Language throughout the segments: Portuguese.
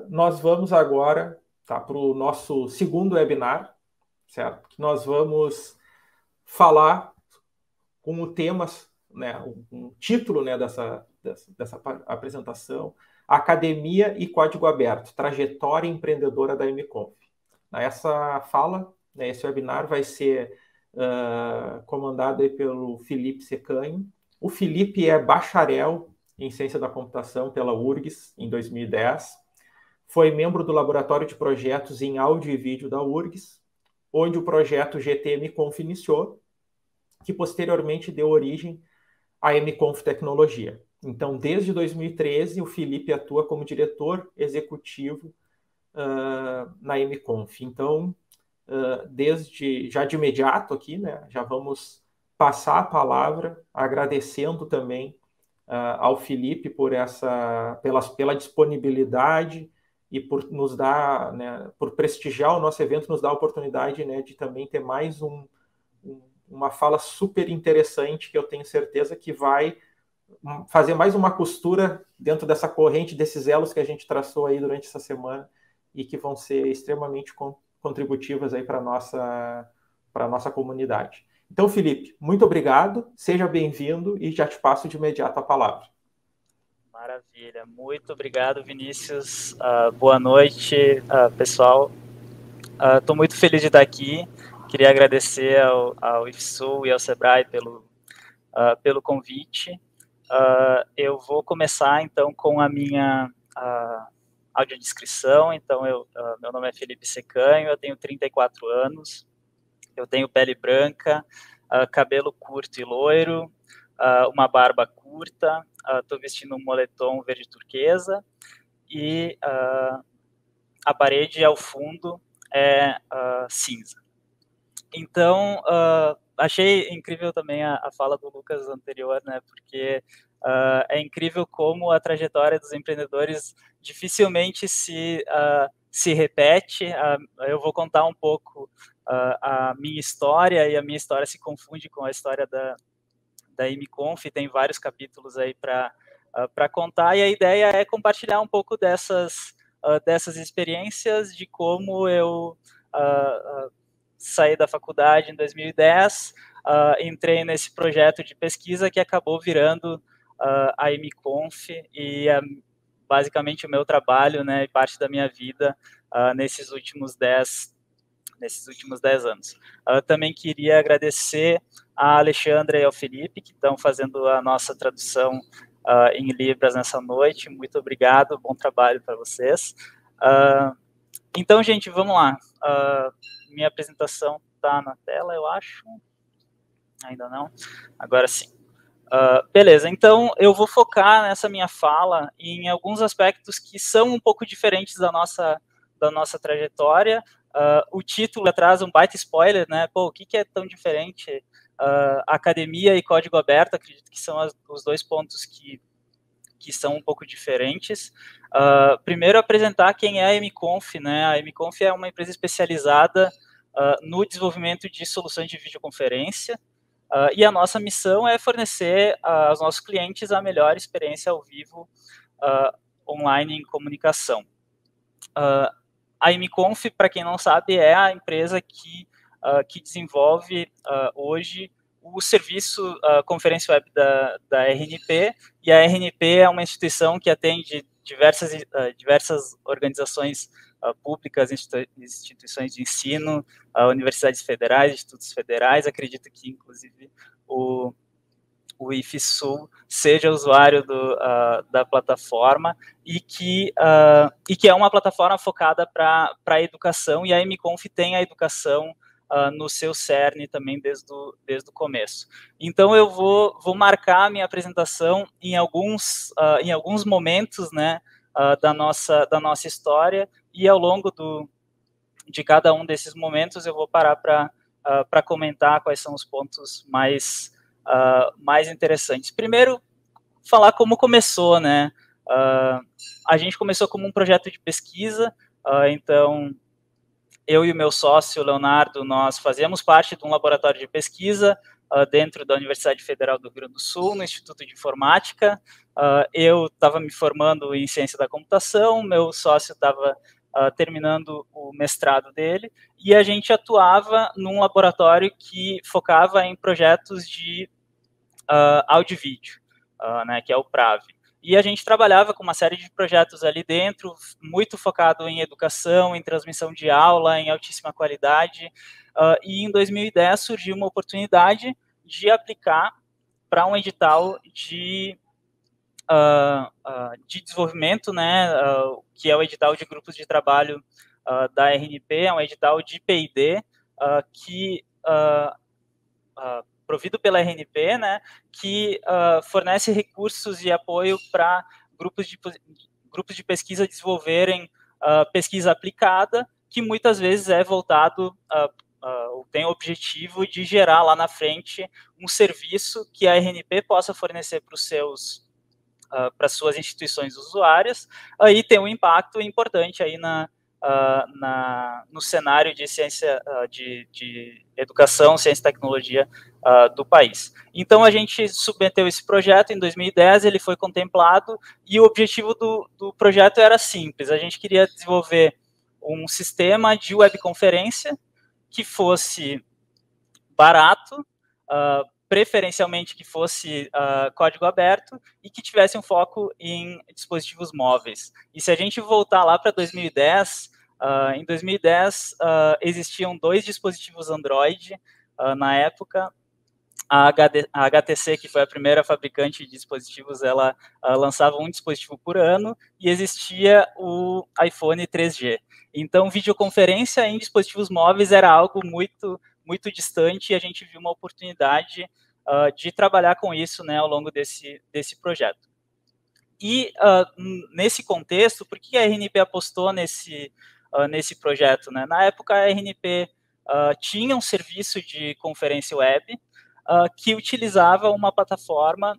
Nós vamos agora para o nosso segundo webinar, certo? Que nós vamos falar com o tema, né, um título, né, dessa apresentação, Academia e Código Aberto, Trajetória Empreendedora da MConf. Essa fala, né, esse webinar vai ser comandado aí pelo Felipe Secanho. O Felipe é bacharel em Ciência da Computação pela URGS em 2010. Foi membro do Laboratório de Projetos em Áudio e Vídeo da URGS, onde o projeto GT-MConf iniciou, que posteriormente deu origem à MConf Tecnologia. Então, desde 2013, o Felipe atua como diretor executivo na MConf. Então, já de imediato aqui, né, já vamos passar a palavra, agradecendo também ao Felipe pela disponibilidade e por nos dar, né, por prestigiar o nosso evento, nos dar a oportunidade, né, de também ter mais uma fala super interessante, que eu tenho certeza que vai fazer mais uma costura dentro dessa corrente, desses elos que a gente traçou aí durante essa semana e que vão ser extremamente contributivas aí para a nossa comunidade. Então, Felipe, muito obrigado, seja bem-vindo e já te passo de imediato a palavra. Maravilha, muito obrigado, Vinícius. Boa noite, pessoal. Estou muito feliz de estar aqui. Queria agradecer ao IFSU e ao Sebrae pelo convite. Eu vou começar, então, com a minha audiodescrição. Então, meu nome é Felipe Secanho, eu tenho 34 anos, eu tenho pele branca, cabelo curto e loiro, uma barba curta, estou vestindo um moletom verde turquesa e a parede ao fundo é cinza. Então, achei incrível também a fala do Lucas anterior, né, porque é incrível como a trajetória dos empreendedores dificilmente se repete. Eu vou contar um pouco a minha história, e a minha história se confunde com a história da MConf, tem vários capítulos aí para contar, e a ideia é compartilhar um pouco dessas experiências, de como eu saí da faculdade em 2010, entrei nesse projeto de pesquisa que acabou virando a MConf, e basicamente o meu trabalho, né, e parte da minha vida nesses últimos 10 anos. Também queria agradecer a Alexandra e ao Felipe, que estão fazendo a nossa tradução em Libras nessa noite. Muito obrigado, bom trabalho para vocês. Então, gente, vamos lá. Minha apresentação está na tela, eu acho. Ainda não? Agora sim. Beleza, então eu vou focar nessa minha fala em alguns aspectos que são um pouco diferentes da nossa trajetória. O título traz um baita spoiler, né? Pô, o que é tão diferente? Academia e código aberto, acredito que são os dois pontos que são um pouco diferentes. Primeiro, apresentar quem é a MConf, né? A MConf é uma empresa especializada no desenvolvimento de soluções de videoconferência, e a nossa missão é fornecer aos nossos clientes a melhor experiência ao vivo online em comunicação. A MConf, para quem não sabe, é a empresa que desenvolve hoje o serviço Conferência Web da RNP, e a RNP é uma instituição que atende diversas organizações públicas, instituições de ensino, universidades federais, institutos federais. Acredito que, inclusive, o IFSU seja usuário da plataforma, e que é uma plataforma focada para a educação, e a MConf tem a educação no seu cerne também desde o começo. Então, eu vou marcar a minha apresentação em alguns momentos, né, da nossa história, e ao longo de cada um desses momentos eu vou parar para comentar quais são os pontos mais interessantes. Primeiro, falar como começou, né? A gente começou como um projeto de pesquisa, então eu e o meu sócio, Leonardo, nós fazíamos parte de um laboratório de pesquisa dentro da Universidade Federal do Rio Grande do Sul, no Instituto de Informática. Eu estava me formando em Ciência da Computação, meu sócio estava terminando o mestrado dele, e a gente atuava num laboratório que focava em projetos de áudio e vídeo, né, que é o PRAV. E a gente trabalhava com uma série de projetos ali dentro, muito focado em educação, em transmissão de aula, em altíssima qualidade. E em 2010 surgiu uma oportunidade de aplicar para um edital de desenvolvimento, né, que é o edital de grupos de trabalho da RNP, é um edital de P&D que provido pela RNP, né, que fornece recursos e apoio para grupos de pesquisa desenvolverem pesquisa aplicada, que muitas vezes é voltado, tem o objetivo de gerar lá na frente um serviço que a RNP possa fornecer para suas instituições usuárias, aí tem um impacto importante aí no cenário de ciência, de educação, ciência e tecnologia do país. Então, a gente submeteu esse projeto em 2010, ele foi contemplado, e o objetivo do projeto era simples, a gente queria desenvolver um sistema de webconferência que fosse barato, preferencialmente que fosse código aberto e que tivesse um foco em dispositivos móveis. E se a gente voltar lá para 2010, em 2010 existiam 2 dispositivos Android na época. A HTC, que foi a primeira fabricante de dispositivos, ela lançava um dispositivo por ano, e existia o iPhone 3G. Então, videoconferência em dispositivos móveis era algo muito, muito distante, e a gente viu uma oportunidade de trabalhar com isso, né, ao longo desse projeto. E nesse contexto, por que a RNP apostou nesse projeto, né? Na época, a RNP tinha um serviço de conferência web que utilizava uma plataforma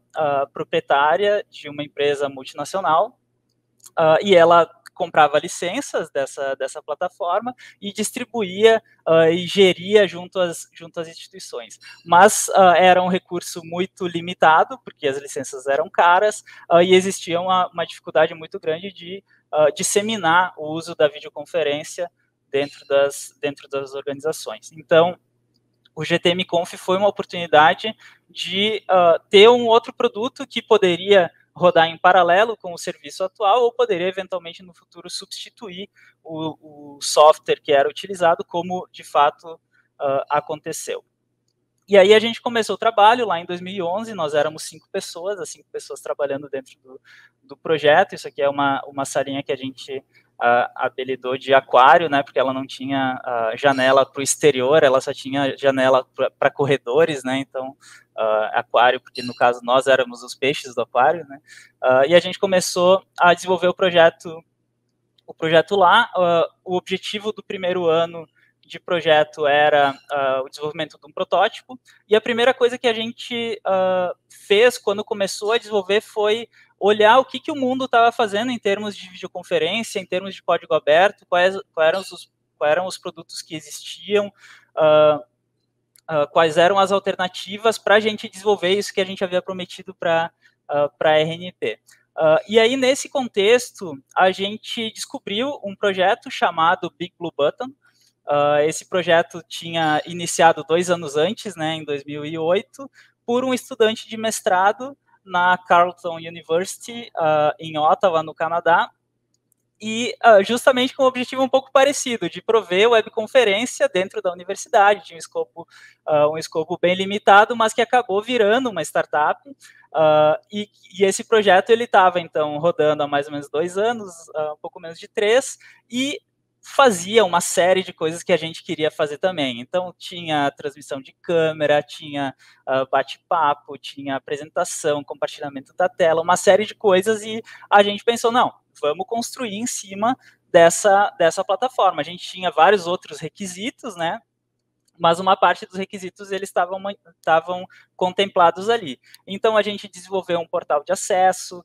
proprietária de uma empresa multinacional, e ela comprava licenças dessa plataforma e distribuía e geria junto às instituições. Mas era um recurso muito limitado, porque as licenças eram caras, e existia uma dificuldade muito grande de disseminar o uso da videoconferência dentro das organizações. Então, o GTM-Conf foi uma oportunidade de ter um outro produto que poderia rodar em paralelo com o serviço atual, ou poderia eventualmente no futuro substituir o software que era utilizado, como de fato aconteceu. E aí a gente começou o trabalho lá em 2011, nós éramos 5 pessoas, as 5 pessoas trabalhando dentro do projeto. Isso aqui é uma salinha que a gente apelidou de aquário, né, porque ela não tinha janela para o exterior, ela só tinha janela para corredores, né, então aquário, porque no caso nós éramos os peixes do aquário, né, e a gente começou a desenvolver o projeto lá. O objetivo do primeiro ano de projeto era o desenvolvimento de um protótipo, e a primeira coisa que a gente fez quando começou a desenvolver foi olhar o que o mundo estava fazendo em termos de videoconferência, em termos de código aberto, quais eram os produtos que existiam, quais eram as alternativas para a gente desenvolver isso que a gente havia prometido para a RNP. E aí, nesse contexto, a gente descobriu um projeto chamado Big Blue Button. Esse projeto tinha iniciado 2 anos antes, né, em 2008, por um estudante de mestrado na Carleton University, em Ottawa, no Canadá, e justamente com um objetivo um pouco parecido, de prover webconferência dentro da universidade. Tinha um escopo bem limitado, mas que acabou virando uma startup, e esse projeto ele estava, então, rodando há mais ou menos 2 anos, um pouco menos de 3, e fazia uma série de coisas que a gente queria fazer também. Então, tinha transmissão de câmera, tinha bate-papo, tinha apresentação, compartilhamento da tela, uma série de coisas, e a gente pensou, não, vamos construir em cima dessa plataforma. A gente tinha vários outros requisitos, né? Mas uma parte dos requisitos eles estavam contemplados ali. Então, a gente desenvolveu um portal de acesso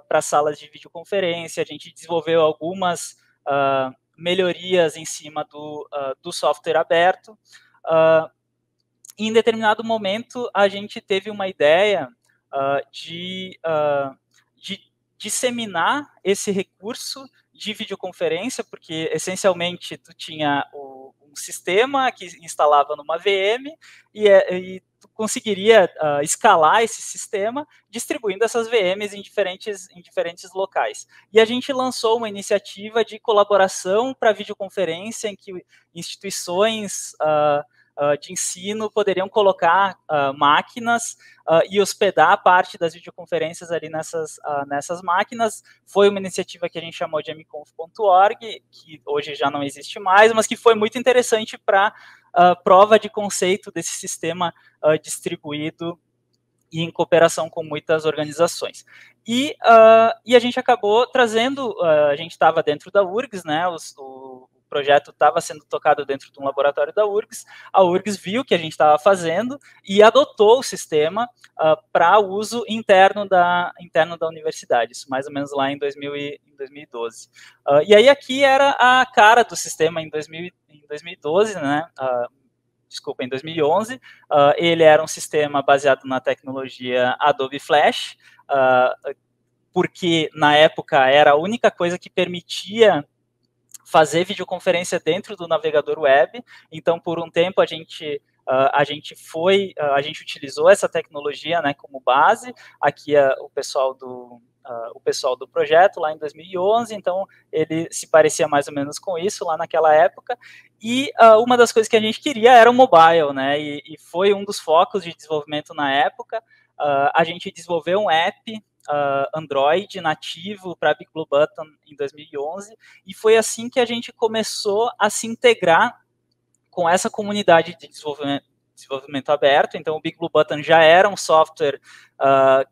para salas de videoconferência, a gente desenvolveu algumas melhorias em cima do software aberto, em determinado momento, a gente teve uma ideia de disseminar esse recurso de videoconferência, porque, essencialmente, tu tinha um sistema que instalava numa VM e tu conseguiria escalar esse sistema distribuindo essas VMs em diferentes locais. E a gente lançou uma iniciativa de colaboração para videoconferência em que instituições de ensino poderiam colocar máquinas e hospedar parte das videoconferências ali nessas máquinas. Foi uma iniciativa que a gente chamou de mconf.org, que hoje já não existe mais, mas que foi muito interessante para prova de conceito desse sistema distribuído e em cooperação com muitas organizações. E a gente acabou trazendo, a gente estava dentro da URGS, né, o projeto estava sendo tocado dentro de um laboratório da URGS, a URGS viu o que a gente estava fazendo e adotou o sistema para uso interno da universidade, isso mais ou menos lá em 2012. E aí aqui era a cara do sistema em 2012, né, em 2011, ele era um sistema baseado na tecnologia Adobe Flash, porque na época era a única coisa que permitia fazer videoconferência dentro do navegador web. Então, por um tempo, a gente utilizou essa tecnologia, né, como base. Aqui o pessoal do projeto lá em 2011, então ele se parecia mais ou menos com isso lá naquela época, e uma das coisas que a gente queria era o mobile, né, e foi um dos focos de desenvolvimento na época. A gente desenvolveu um app Android nativo para Big Blue Button em 2011, e foi assim que a gente começou a se integrar com essa comunidade de desenvolvimento aberto. Então, o Big Blue Button já era um software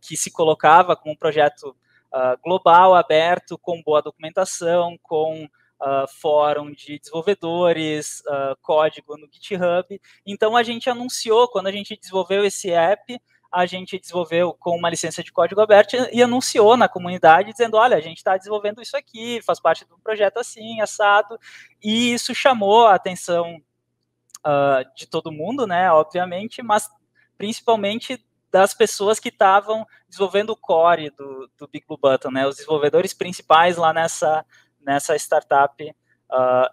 que se colocava como um projeto global, aberto, com boa documentação, com fórum de desenvolvedores, código no GitHub. Então, a gente anunciou, quando a gente desenvolveu esse app, a gente desenvolveu com uma licença de código aberto e anunciou na comunidade, dizendo, olha, a gente está desenvolvendo isso aqui, faz parte de um projeto assim, assado, e isso chamou a atenção de todo mundo, né, obviamente, mas principalmente das pessoas que estavam desenvolvendo o core do Big Blue Button, né, os desenvolvedores principais lá nessa startup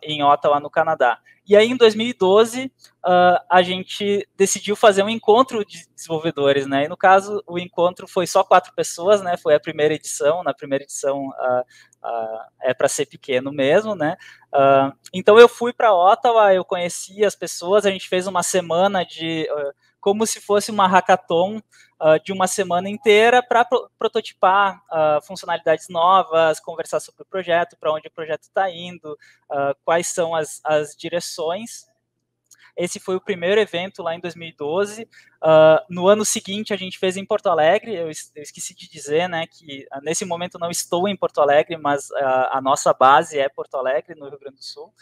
em Ottawa, no Canadá. E aí, em 2012, a gente decidiu fazer um encontro de desenvolvedores, né? E, no caso, o encontro foi só 4 pessoas, né? Foi a primeira edição. Na primeira edição é para ser pequeno mesmo, né? Então, eu fui para Ottawa, eu conheci as pessoas, a gente fez uma semana de... como se fosse uma hackathon de uma semana inteira para prototipar funcionalidades novas, conversar sobre o projeto, para onde o projeto está indo, quais são as direções. Esse foi o primeiro evento lá em 2012. No ano seguinte, a gente fez em Porto Alegre. Eu esqueci de dizer, né, que nesse momento não estou em Porto Alegre, mas a nossa base é Porto Alegre, no Rio Grande do Sul.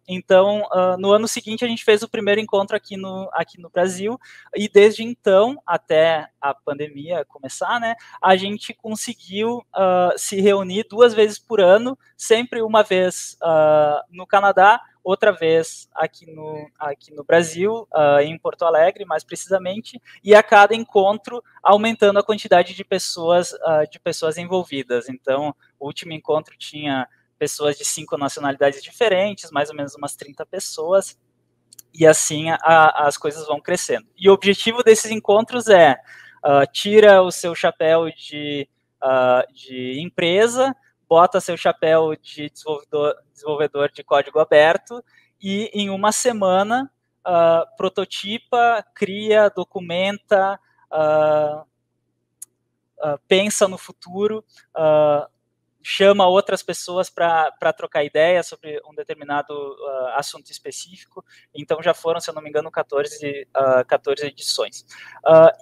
Então, no ano seguinte, a gente fez o primeiro encontro aqui no Brasil, e desde então, até a pandemia começar, né, a gente conseguiu se reunir 2 vezes por ano, sempre uma vez no Canadá, outra vez aqui no Brasil, em Porto Alegre, mais precisamente, e a cada encontro aumentando a quantidade de pessoas envolvidas. Então, o último encontro tinha pessoas de 5 nacionalidades diferentes, mais ou menos umas 30 pessoas, e assim as coisas vão crescendo. E o objetivo desses encontros é tira o seu chapéu de empresa, bota seu chapéu de desenvolvedor de código aberto e em uma semana prototipa, cria, documenta, pensa no futuro, chama outras pessoas para trocar ideia sobre um determinado assunto específico. Então, já foram, se eu não me engano, 14 edições.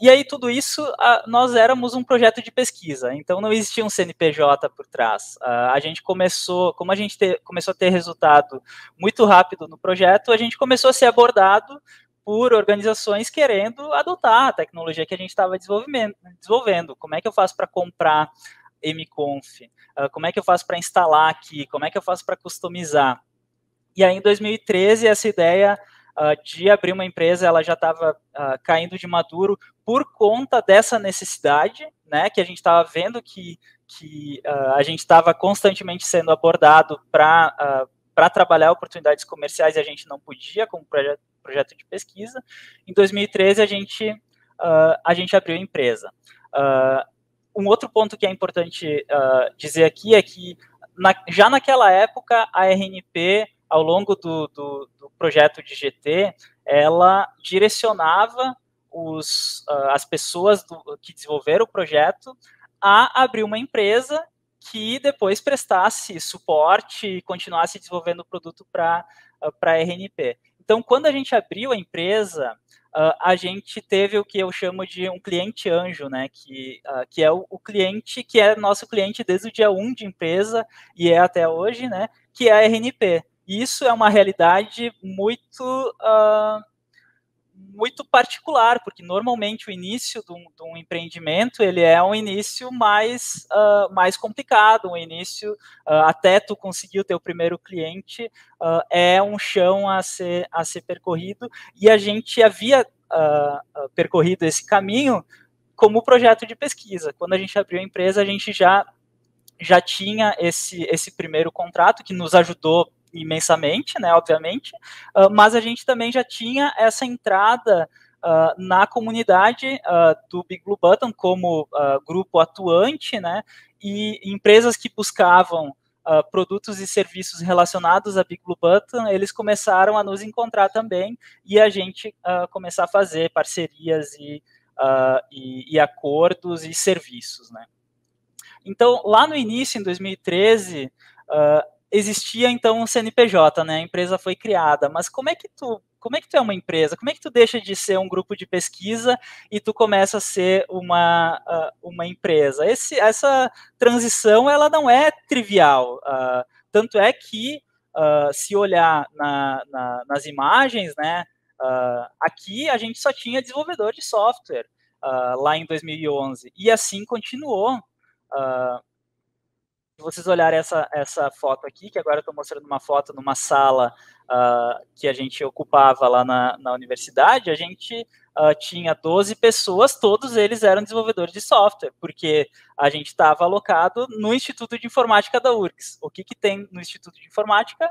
E aí, tudo isso, nós éramos um projeto de pesquisa, então não existia um CNPJ por trás. A gente começou, como a gente começou a ter resultado muito rápido no projeto, a gente começou a ser abordado por organizações querendo adotar a tecnologia que a gente estava desenvolvendo. Como é que eu faço para comprar mconf? Como é que eu faço para instalar aqui? Como é que eu faço para customizar? E aí, em 2013, essa ideia de abrir uma empresa, ela já estava caindo de maduro por conta dessa necessidade, né, que a gente estava vendo que a gente estava constantemente sendo abordado para trabalhar oportunidades comerciais e a gente não podia como projeto de pesquisa. Em 2013, a gente abriu a empresa. Um outro ponto que é importante dizer aqui é que já naquela época, a RNP, ao longo do projeto de GT, ela direcionava as pessoas que desenvolveram o projeto a abrir uma empresa que depois prestasse suporte e continuasse desenvolvendo o produto para a RNP. Então, quando a gente abriu a empresa, a gente teve o que eu chamo de um cliente anjo, né? Que é o cliente que é nosso cliente desde o dia 1 de empresa e é até hoje, né? Que é a RNP. E isso é uma realidade muito particular, porque normalmente o início de um empreendimento ele é um início mais complicado, um início até tu conseguir o teu primeiro cliente é um chão a ser percorrido, e a gente havia percorrido esse caminho como projeto de pesquisa. Quando a gente abriu a empresa, a gente já tinha esse primeiro contrato que nos ajudou imensamente, né, obviamente, mas a gente também já tinha essa entrada na comunidade do Big Blue Button como grupo atuante, né, e empresas que buscavam produtos e serviços relacionados a Big Blue Button, eles começaram a nos encontrar também e a gente começar a fazer parcerias e acordos e serviços, né. Então, lá no início, em 2013, existia então um CNPJ, né? A empresa foi criada. Mas como é que tu é uma empresa? Como é que tu deixa de ser um grupo de pesquisa e tu começa a ser uma empresa? Essa transição, ela não é trivial. Tanto é que, se olhar nas imagens, né? Aqui a gente só tinha desenvolvedor de software lá em 2011. E assim continuou. Se vocês olharem essa foto aqui, que agora eu estou mostrando uma foto numa sala que a gente ocupava lá na universidade, a gente tinha 12 pessoas, todos eles eram desenvolvedores de software, porque a gente estava alocado no Instituto de Informática da URGS. O que tem no Instituto de Informática?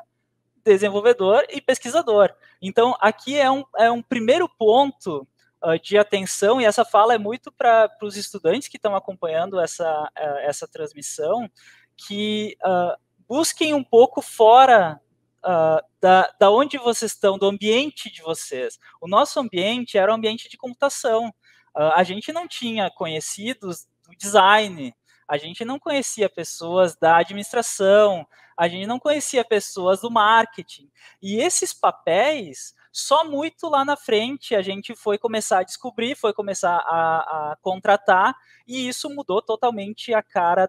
Desenvolvedor e pesquisador. Então, aqui é um primeiro ponto de atenção, e essa fala é muito para os estudantes que estão acompanhando essa transmissão, que busquem um pouco fora da onde vocês estão, do ambiente de vocês. O nosso ambiente era um ambiente de computação. A gente não tinha conhecidos do design, a gente não conhecia pessoas da administração, a gente não conhecia pessoas do marketing. E esses papéis, só muito lá na frente a gente foi começar a descobrir, foi começar a contratar, e isso mudou totalmente a cara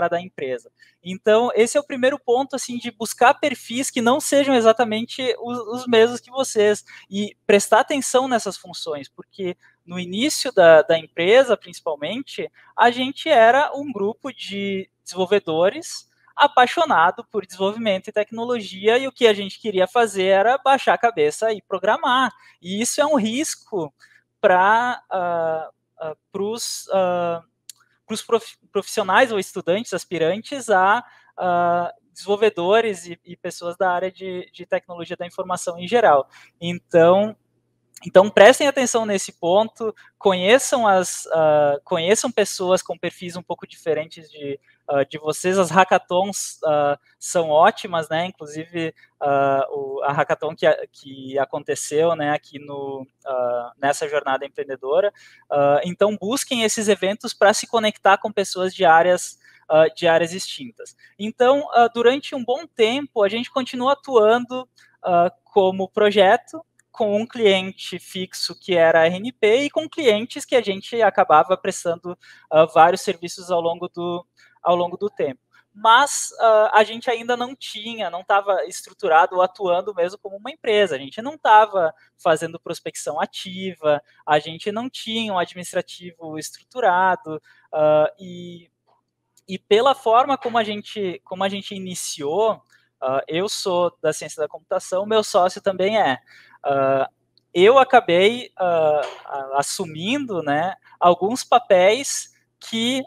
da empresa. Então, esse é o primeiro ponto, assim, de buscar perfis que não sejam exatamente os mesmos que vocês, e prestar atenção nessas funções, porque no início da empresa, principalmente, a gente era um grupo de desenvolvedores apaixonado por desenvolvimento e tecnologia, e o que a gente queria fazer era baixar a cabeça e programar. E isso é um risco para os profissionais ou estudantes aspirantes a desenvolvedores e pessoas da área de tecnologia da informação em geral. Então, prestem atenção nesse ponto, conheçam pessoas com perfis um pouco diferentes de vocês. As hackathons são ótimas, né? Inclusive, a hackathon que aconteceu, né, aqui nessa jornada empreendedora. Então, busquem esses eventos para se conectar com pessoas de áreas distintas. Então, durante um bom tempo, a gente continua atuando como projeto, com um cliente fixo que era a RNP e com clientes que a gente acabava prestando vários serviços ao longo do tempo. Mas a gente ainda não estava estruturado ou atuando mesmo como uma empresa. A gente não estava fazendo prospecção ativa, a gente não tinha um administrativo estruturado, e pela forma como a gente iniciou, Eu sou da ciência da computação, meu sócio também é. Eu acabei assumindo, né, alguns papéis que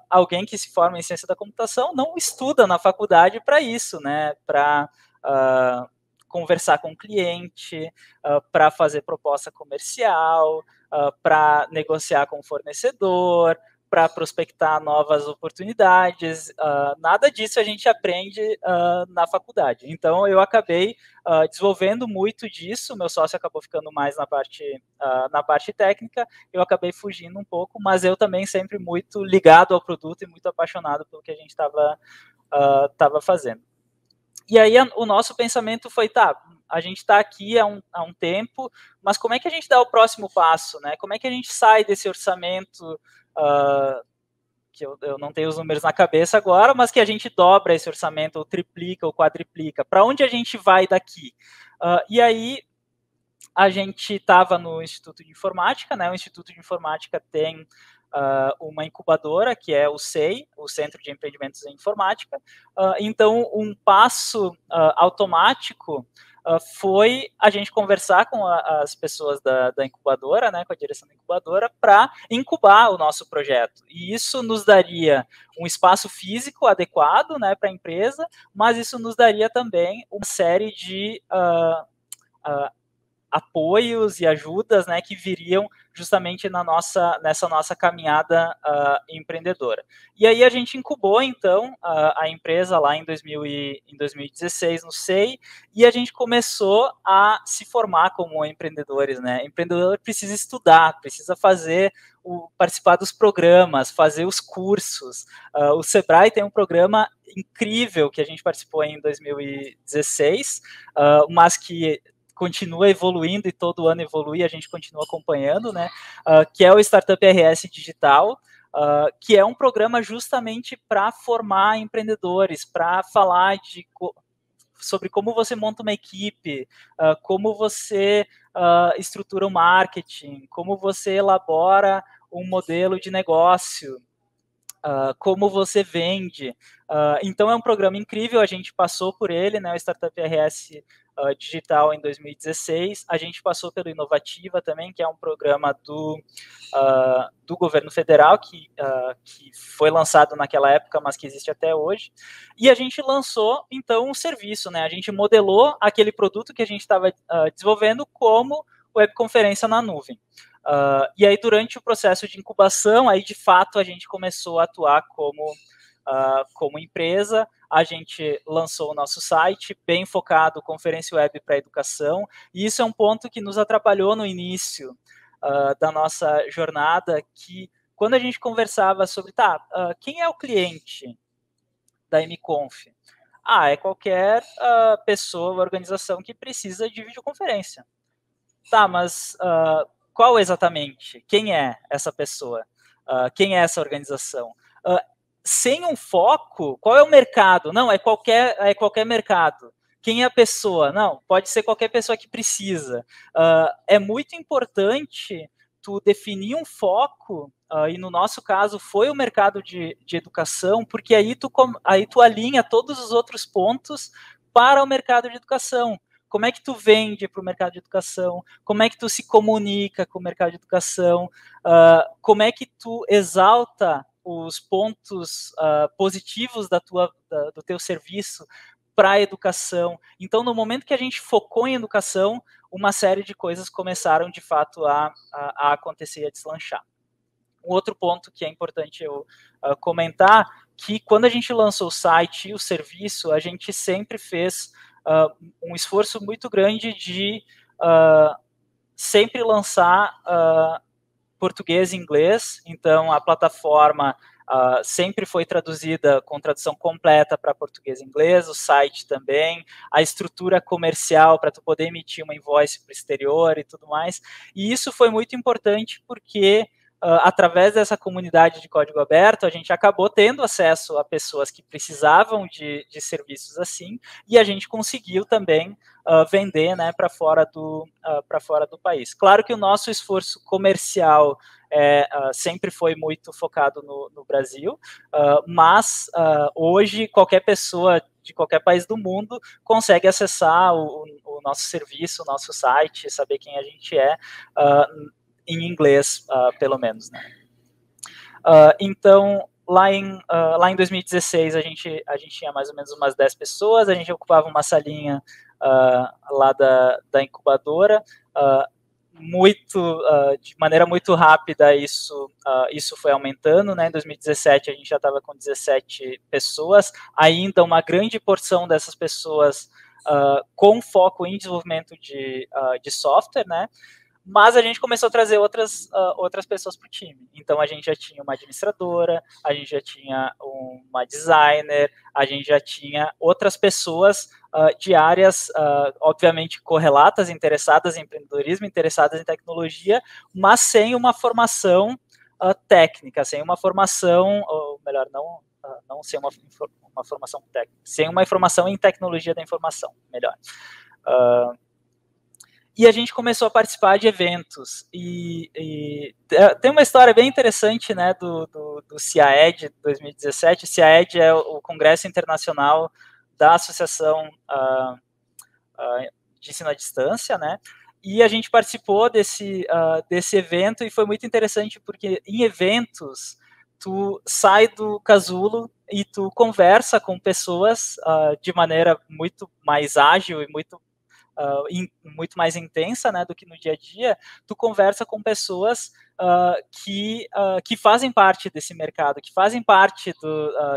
alguém que se forma em ciência da computação não estuda na faculdade para isso, né, para conversar com o cliente, para fazer proposta comercial, para negociar com o fornecedor, para prospectar novas oportunidades. Nada disso a gente aprende na faculdade. Então, eu acabei desenvolvendo muito disso. Meu sócio acabou ficando mais na parte técnica. Eu acabei fugindo um pouco, mas eu também sempre muito ligado ao produto e muito apaixonado pelo que a gente estava fazendo. E aí o nosso pensamento foi, a gente está aqui há um tempo, mas como é que a gente dá o próximo passo, né? Como é que a gente sai desse orçamento, que eu não tenho os números na cabeça agora, mas que a gente dobra esse orçamento, ou triplica, ou quadriplica? Para onde a gente vai daqui? E aí a gente estava no Instituto de Informática, né? O Instituto de Informática tem uma incubadora, que é o CEI, o Centro de Empreendimentos em Informática. Então, um passo automático foi a gente conversar com as pessoas da incubadora, né, com a direção da incubadora, para incubar o nosso projeto. E isso nos daria um espaço físico adequado, né, para a empresa, mas isso nos daria também uma série de apoios e ajudas, né, que viriam justamente nessa nossa caminhada empreendedora. E aí a gente incubou, então, a empresa lá em 2016 no SEI, e a gente começou a se formar como empreendedores, né? Empreendedor precisa estudar, precisa participar dos programas, fazer os cursos. O Sebrae tem um programa incrível que a gente participou em 2016, mas que continua evoluindo e todo ano evolui, a gente continua acompanhando, né? Que é o Startup RS Digital, que é um programa justamente para formar empreendedores, para falar sobre como você monta uma equipe, como você estrutura o marketing, como você elabora um modelo de negócio, como você vende. Então, é um programa incrível, a gente passou por ele, né, o Startup RS Digital em 2016, a gente passou pelo Inovativa também, que é um programa do governo federal, que foi lançado naquela época, mas que existe até hoje, e a gente lançou, então, um serviço, né, a gente modelou aquele produto que a gente estava desenvolvendo como webconferência na nuvem. E aí, durante o processo de incubação, aí de fato a gente começou a atuar como empresa. A gente lançou o nosso site, bem focado, conferência web para educação, e isso é um ponto que nos atrapalhou no início da nossa jornada, que quando a gente conversava sobre, quem é o cliente da MConf? É qualquer pessoa, organização que precisa de videoconferência. Mas qual exatamente? Quem é essa pessoa? Quem é essa organização? Sem um foco, qual é o mercado? Não, é qualquer mercado. Quem é a pessoa? Não, pode ser qualquer pessoa que precisa. É muito importante tu definir um foco, e no nosso caso foi o mercado de educação, porque aí tu alinha todos os outros pontos para o mercado de educação. Como é que tu vende para o mercado de educação? Como é que tu se comunica com o mercado de educação? Como é que tu exalta os pontos positivos do teu serviço para a educação? Então, no momento que a gente focou em educação, uma série de coisas começaram, de fato, a acontecer e a deslanchar. Um outro ponto que é importante eu comentar, que quando a gente lançou o site e o serviço, a gente sempre fez um esforço muito grande de sempre lançar português e inglês. Então, a plataforma sempre foi traduzida com tradução completa para português e inglês, o site também, a estrutura comercial para tu poder emitir uma invoice para o exterior e tudo mais. E isso foi muito importante porque através dessa comunidade de código aberto, a gente acabou tendo acesso a pessoas que precisavam de serviços assim, e a gente conseguiu também vender, né, para fora do país. Claro que o nosso esforço comercial sempre foi muito focado no Brasil, mas hoje qualquer pessoa de qualquer país do mundo consegue acessar o nosso serviço, o nosso site, saber quem a gente é, em inglês, pelo menos, né? Então, lá em 2016, a gente tinha mais ou menos umas 10 pessoas, a gente ocupava uma salinha lá da incubadora, de maneira muito rápida, isso foi aumentando, né? Em 2017, a gente já estava com 17 pessoas, ainda uma grande porção dessas pessoas com foco em desenvolvimento de software, né? Mas a gente começou a trazer outras pessoas para o time. Então, a gente já tinha uma administradora, a gente já tinha uma designer, a gente já tinha outras pessoas de áreas, obviamente, correlatas, interessadas em empreendedorismo, interessadas em tecnologia, mas sem uma formação técnica, sem uma formação, ou melhor, não sem uma formação técnica, sem uma formação em tecnologia da informação, melhor. E a gente começou a participar de eventos. E tem uma história bem interessante, né, do CIAED 2017. O CIAED é o Congresso Internacional da Associação de Ensino à Distância, né? E a gente participou desse evento e foi muito interessante porque em eventos tu sai do casulo e tu conversa com pessoas de maneira muito mais ágil e muito mais intensa, né, do que no dia a dia. Tu conversa com pessoas que fazem parte desse mercado, que fazem parte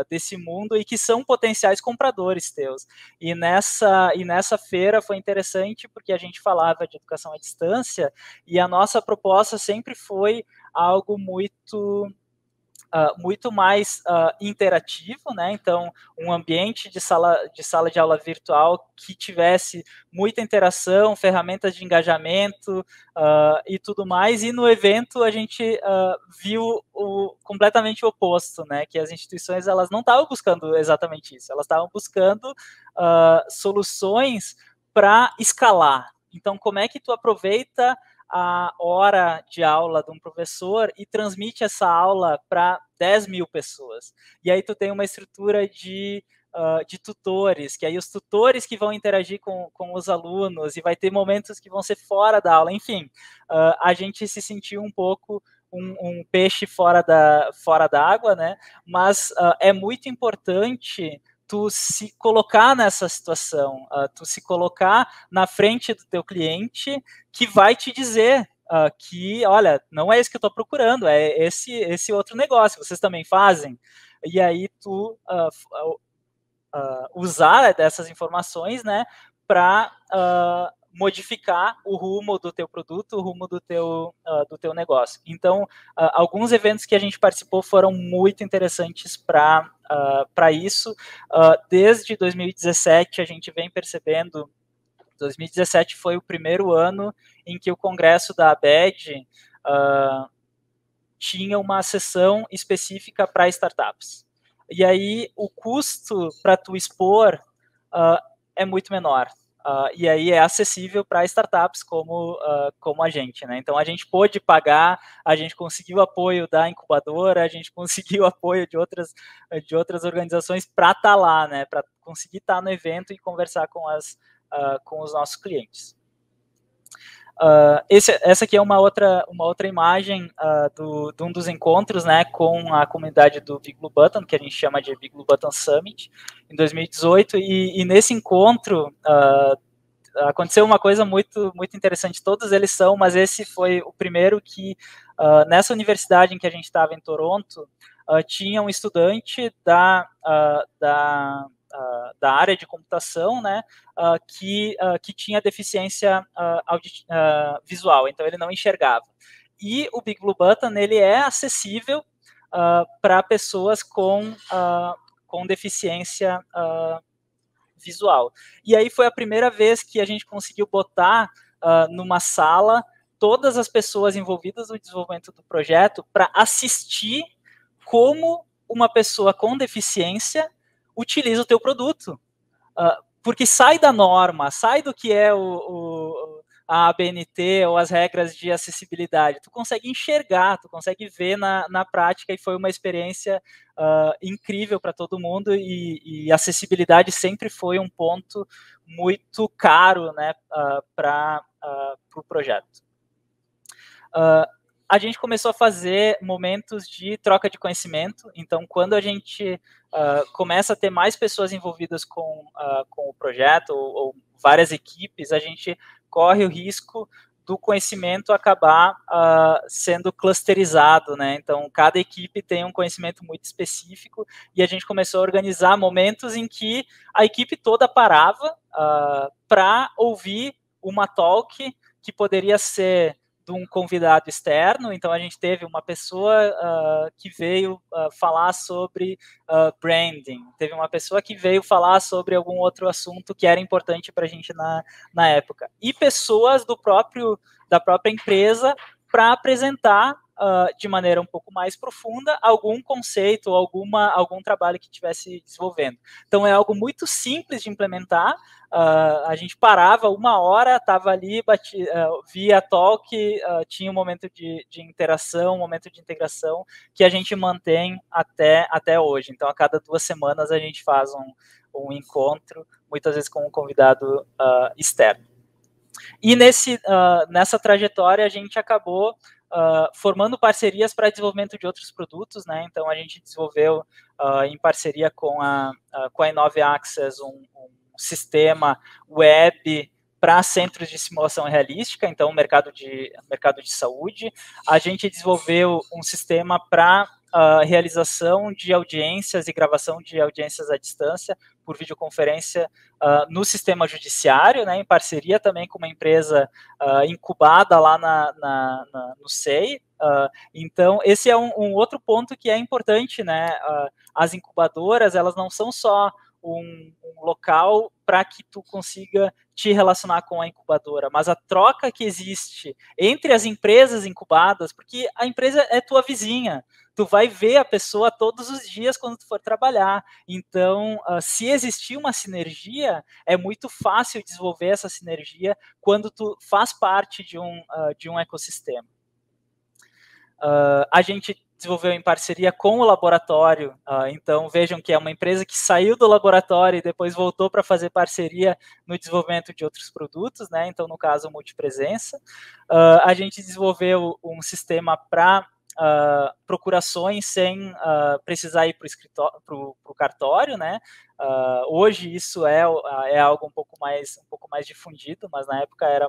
desse mundo e que são potenciais compradores teus. E nessa feira foi interessante porque a gente falava de educação à distância e a nossa proposta sempre foi algo muito mais interativo, né? Então, um ambiente de sala de aula virtual que tivesse muita interação, ferramentas de engajamento e tudo mais. E no evento a gente viu completamente o oposto, né? Que as instituições elas não estavam buscando exatamente isso, elas estavam buscando soluções para escalar. Então, como é que tu aproveita a hora de aula de um professor e transmite essa aula para 10 mil pessoas. E aí tu tem uma estrutura de tutores, que aí os tutores que vão interagir com os alunos, e vai ter momentos que vão ser fora da aula. Enfim, a gente se sentiu um pouco um peixe fora da água, né? Mas é muito importante tu se colocar nessa situação, tu se colocar na frente do teu cliente que vai te dizer que, olha, não é isso que eu estou procurando, é esse outro negócio, vocês também fazem? E aí tu usar dessas informações, né, para modificar o rumo do teu produto, o rumo do teu negócio. Então, alguns eventos que a gente participou foram muito interessantes para isso. Desde 2017, a gente vem percebendo, 2017 foi o primeiro ano em que o congresso da ABED tinha uma sessão específica para startups. E aí, o custo para tu expor é muito menor. E aí é acessível para startups como a gente, né? Então, a gente pôde pagar, a gente conseguiu apoio da incubadora, a gente conseguiu apoio de outras organizações para estar lá, né? Para conseguir estar no evento e conversar com os nossos clientes. Essa aqui é uma outra imagem de um dos encontros, né, com a comunidade do Big Blue Button, que a gente chama de Big Blue Button Summit, em 2018, e nesse encontro aconteceu uma coisa muito, muito interessante. Todos eles são, mas esse foi o primeiro que, nessa universidade em que a gente estava, em Toronto, tinha um estudante da área de computação, né, que tinha deficiência visual, então ele não enxergava. E o Big Blue Button, ele é acessível para pessoas com deficiência visual. E aí foi a primeira vez que a gente conseguiu botar numa sala todas as pessoas envolvidas no desenvolvimento do projeto para assistir como uma pessoa com deficiência utiliza o teu produto. Porque sai da norma, sai do que é a ABNT ou as regras de acessibilidade, tu consegue enxergar, tu consegue ver na prática, e foi uma experiência incrível para todo mundo, e acessibilidade sempre foi um ponto muito caro, né, para o projeto. A gente começou a fazer momentos de troca de conhecimento. Então, quando a gente começa a ter mais pessoas envolvidas com o projeto, ou várias equipes, a gente corre o risco do conhecimento acabar sendo clusterizado, né? Então, cada equipe tem um conhecimento muito específico, e a gente começou a organizar momentos em que a equipe toda parava para ouvir uma talk que poderia ser de um convidado externo. Então, a gente teve uma pessoa que veio falar sobre branding, teve uma pessoa que veio falar sobre algum outro assunto que era importante para a gente na época, e pessoas da própria empresa para apresentar de maneira um pouco mais profunda algum conceito, algum trabalho que estivesse desenvolvendo. Então, é algo muito simples de implementar. A gente parava 1 hora, estava ali, via talk, tinha um momento de interação, um momento de integração, que a gente mantém até hoje. Então, a cada 2 semanas a gente faz um encontro, muitas vezes com um convidado externo. E nessa trajetória a gente acabou formando parcerias para desenvolvimento de outros produtos, né? Então, a gente desenvolveu em parceria com a Inove Access um sistema web para centros de simulação realística, então mercado de saúde. A gente desenvolveu um sistema para realização de audiências e gravação de audiências à distância por videoconferência no sistema judiciário, né, em parceria também com uma empresa incubada lá no SEI. Então, esse é um outro ponto que é importante, né? As incubadoras, elas não são só um local para que tu consiga te relacionar com a incubadora, mas a troca que existe entre as empresas incubadas, porque a empresa é tua vizinha, tu vai ver a pessoa todos os dias quando tu for trabalhar. Então, se existir uma sinergia, é muito fácil desenvolver essa sinergia quando tu faz parte de um ecossistema. A gente desenvolveu em parceria com o laboratório, então vejam que é uma empresa que saiu do laboratório e depois voltou para fazer parceria no desenvolvimento de outros produtos, né? Então, no caso, multipresença. A gente desenvolveu um sistema para procurações sem precisar ir para o cartório, né? Hoje isso é algo um pouco mais difundido, mas na época era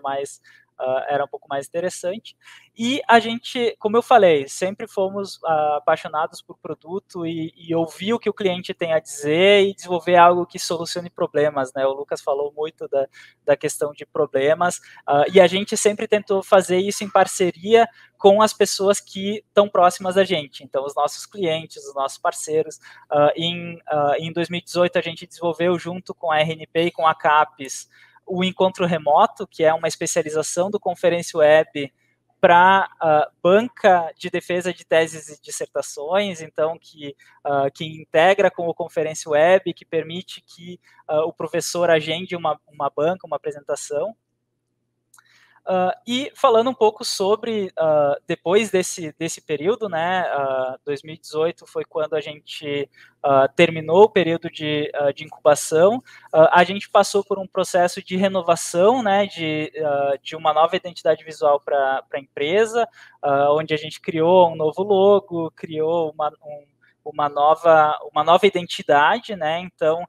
um pouco mais interessante. E a gente, como eu falei, sempre fomos apaixonados por produto e ouvir o que o cliente tem a dizer e desenvolver algo que solucione problemas, né? O Lucas falou muito da questão de problemas, e a gente sempre tentou fazer isso em parceria com as pessoas que estão próximas da gente, então os nossos clientes, os nossos parceiros. Em 2018 a gente desenvolveu junto com a RNP e com a CAPES o Encontro Remoto, que é uma especialização do Conferência Web para banca de defesa de teses e dissertações, então que integra com o Conferência Web, que permite que o professor agende uma banca, uma apresentação. E falando um pouco sobre, depois desse período, né, 2018 foi quando a gente terminou o período de incubação. A gente passou por um processo de renovação, né, de uma nova identidade visual para a empresa, onde a gente criou um novo logo, criou uma nova identidade, né? Então,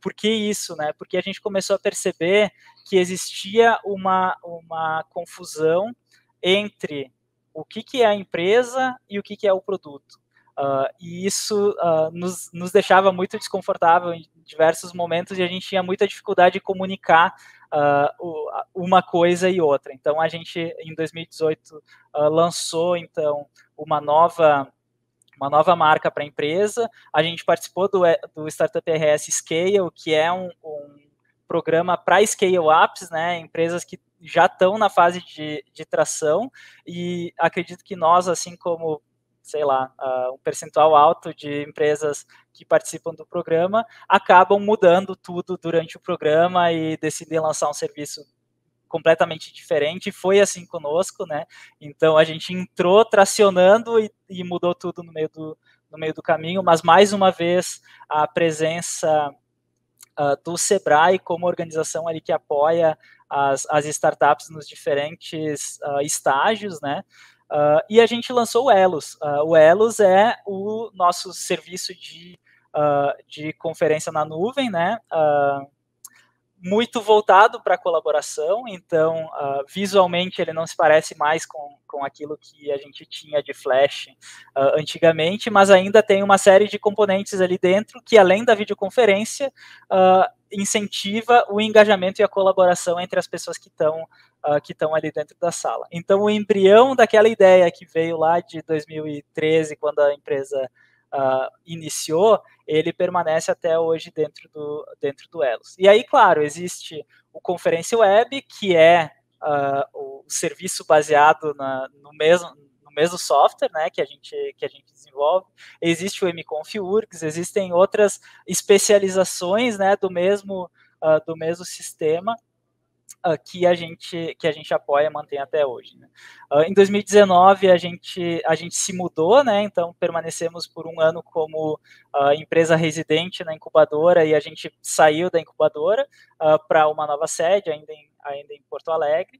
por que isso, né? Porque a gente começou a perceber que existia uma confusão entre o que é a empresa e o que é o produto. E isso nos deixava muito desconfortável em diversos momentos, e a gente tinha muita dificuldade de comunicar uma coisa e outra. Então, a gente, em 2018, lançou, então, uma nova marca para a empresa. A gente participou do Startup RS Scale, que é um programa para scale-ups, né, empresas que já estão na fase de tração, e acredito que nós, assim como, sei lá, um percentual alto de empresas que participam do programa, acabam mudando tudo durante o programa e decidem lançar um serviço completamente diferente, e foi assim conosco, né? Então a gente entrou tracionando e mudou tudo no meio do caminho, mas mais uma vez a presença do Sebrae como organização ali que apoia as startups nos diferentes estágios, né? E a gente lançou o Elos. O Elos é o nosso serviço de conferência na nuvem, né? Muito voltado para a colaboração, então visualmente ele não se parece mais com aquilo que a gente tinha de Flash antigamente, mas ainda tem uma série de componentes ali dentro que, além da videoconferência, incentiva o engajamento e a colaboração entre as pessoas que estão ali dentro da sala. Então, o embrião daquela ideia que veio lá de 2013, quando a empresa iniciou, ele permanece até hoje dentro do Elos. E aí, claro, existe o Conferência Web, que é o serviço baseado no mesmo software, né, que a gente desenvolve. Existe o mConf.urgs, existem outras especializações, né, do mesmo sistema, que a gente apoia e mantém até hoje, né? Em 2019 a gente se mudou, né? Então permanecemos por um ano como empresa residente na incubadora, e a gente saiu da incubadora para uma nova sede ainda em Porto Alegre.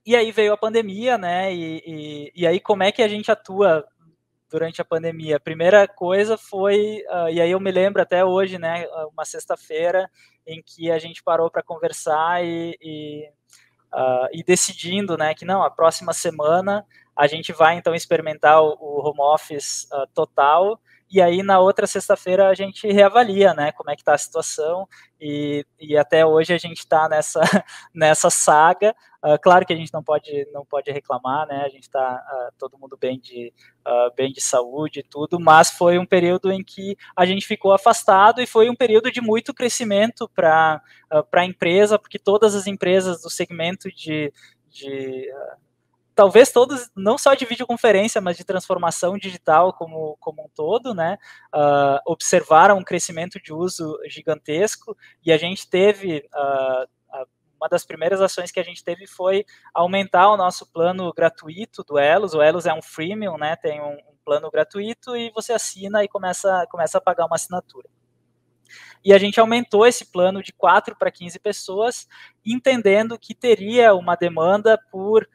E aí veio a pandemia, né? E aí como é que a gente atua durante a pandemia? A primeira coisa foi, e aí eu me lembro até hoje, né, uma sexta-feira em que a gente parou para conversar e decidindo, né, que não, a próxima semana a gente vai então experimentar o home office total, e aí na outra sexta-feira a gente reavalia, né, como é que está a situação, e até hoje a gente está nessa saga. Claro que a gente não pode reclamar, né, a gente está todo mundo bem de saúde e tudo, mas foi um período em que a gente ficou afastado, e foi um período de muito crescimento para a empresa, porque todas as empresas do segmento talvez todos, não só de videoconferência, mas de transformação digital como um todo, né, observaram um crescimento de uso gigantesco, e a gente teve, uma das primeiras ações que a gente teve foi aumentar o nosso plano gratuito do Elos. O Elos é um freemium, né, tem um plano gratuito, e você assina e começa a pagar uma assinatura. E a gente aumentou esse plano de 4 para 15 pessoas, entendendo que teria uma demanda por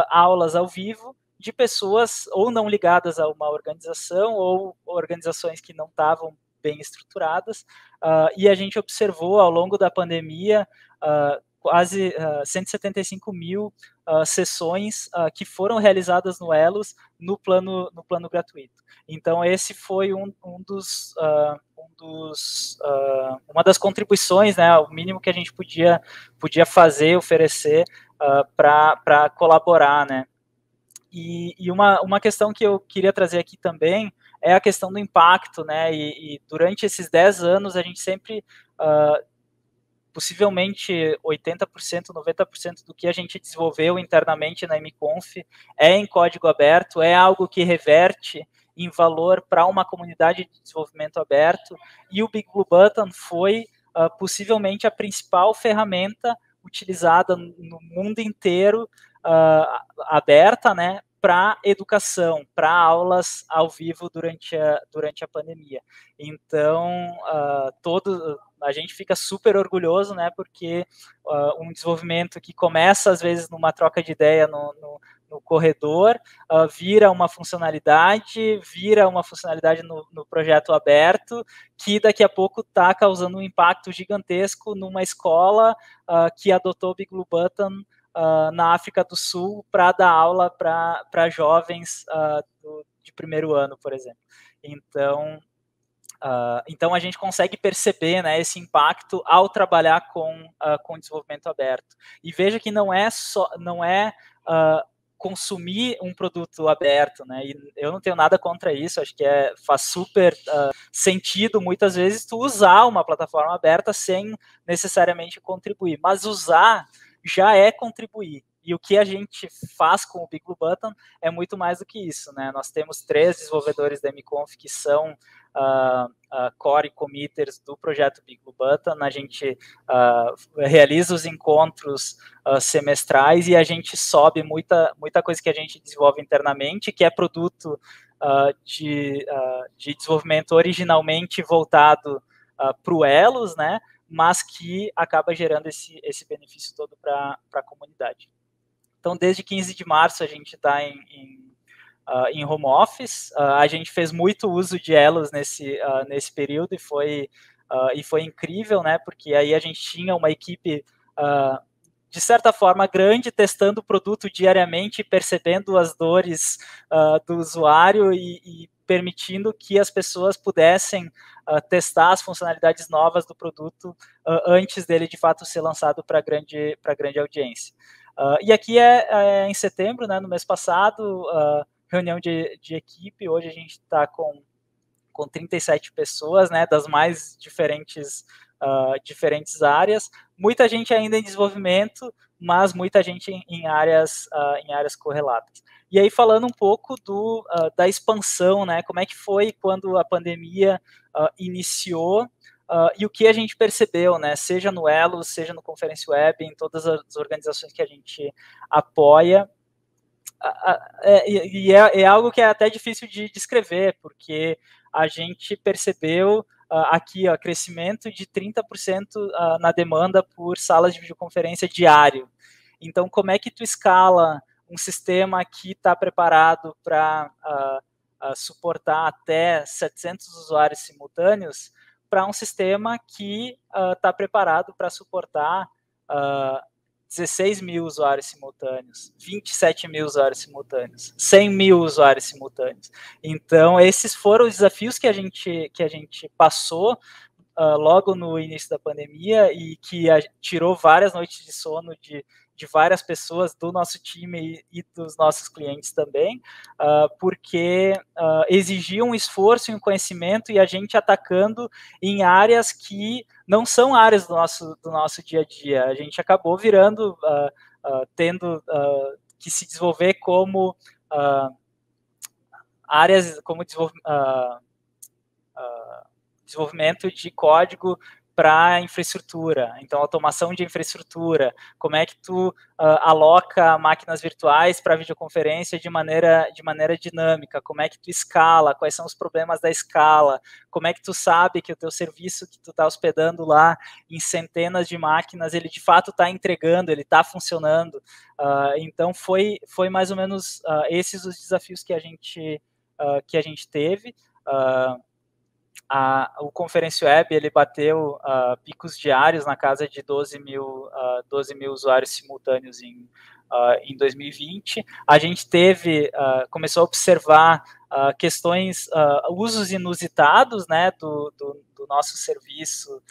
aulas ao vivo de pessoas ou não ligadas a uma organização, ou organizações que não estavam bem estruturadas, e a gente observou ao longo da pandemia quase 175 mil sessões que foram realizadas no Elos no plano gratuito. Então esse foi uma das contribuições, né, o mínimo que a gente podia fazer, oferecer para colaborar, né. E uma questão que eu queria trazer aqui também é a questão do impacto, né, e durante esses 10 anos a gente sempre, possivelmente 80%, 90% do que a gente desenvolveu internamente na mConf é em código aberto, é algo que reverte em valor para uma comunidade de desenvolvimento aberto, e o Big Blue Button foi possivelmente a principal ferramenta utilizada no mundo inteiro, aberta, né, para educação, para aulas ao vivo durante a pandemia. Então, a gente fica super orgulhoso, né, porque um desenvolvimento que começa, às vezes, numa troca de ideia no corredor, vira uma funcionalidade no projeto aberto, que daqui a pouco está causando um impacto gigantesco numa escola que adotou o Big Blue Button na África do Sul para dar aula para jovens de primeiro ano, por exemplo. Então a gente consegue perceber, né, esse impacto ao trabalhar com desenvolvimento aberto. E veja que não é consumir um produto aberto, né? E eu não tenho nada contra isso, acho que faz super sentido muitas vezes tu usar uma plataforma aberta sem necessariamente contribuir, mas usar já é contribuir. E o que a gente faz com o Big Blue Button é muito mais do que isso, né? Nós temos 3 desenvolvedores da MConf que são core committers do projeto Big Blue Button. A gente realiza os encontros semestrais e a gente sobe muita coisa que a gente desenvolve internamente, que é produto de desenvolvimento originalmente voltado para o Elos, né? Mas que acaba gerando esse benefício todo para a comunidade. Então, desde 15 de março, a gente está em home office. A gente fez muito uso de Elos nesse período e foi incrível, né? Porque aí a gente tinha uma equipe, de certa forma, grande, testando o produto diariamente, percebendo as dores do usuário e permitindo que as pessoas pudessem testar as funcionalidades novas do produto antes dele, de fato, ser lançado para grande audiência. E aqui em setembro, né, no mês passado, reunião de equipe. Hoje a gente está com 37 pessoas, né, das mais diferentes áreas. Muita gente ainda em desenvolvimento, mas muita gente em áreas correlatas. E aí, falando um pouco da expansão, né, como é que foi quando a pandemia iniciou, e o que a gente percebeu, né, seja no Elo, seja no Conference Web, em todas as organizações que a gente apoia. É algo que é até difícil de descrever, porque a gente percebeu aqui crescimento de 30% na demanda por salas de videoconferência diário. Então, como é que tu escala um sistema que está preparado para suportar até 700 usuários simultâneos para um sistema que está preparado para suportar 16 mil usuários simultâneos, 27 mil usuários simultâneos, 100 mil usuários simultâneos. Então, esses foram os desafios que a gente passou logo no início da pandemia e que tirou várias noites de sono de várias pessoas do nosso time e dos nossos clientes também, porque exigia um esforço e um conhecimento e a gente atacando em áreas que não são áreas do nosso dia a dia. A gente acabou virando, tendo que se desenvolver como áreas, como desenvolvimento de código para infraestrutura, então automação de infraestrutura, como é que tu aloca máquinas virtuais para videoconferência de maneira dinâmica, como é que tu escala, quais são os problemas da escala, como é que tu sabe que o teu serviço que tu está hospedando lá em centenas de máquinas, ele de fato está entregando, ele está funcionando. Então foi mais ou menos esses os desafios que a gente teve. O Conference Web ele bateu picos diários na casa de 12 mil usuários simultâneos em 2020. A gente começou a observar questões, usos inusitados, né, do nosso serviço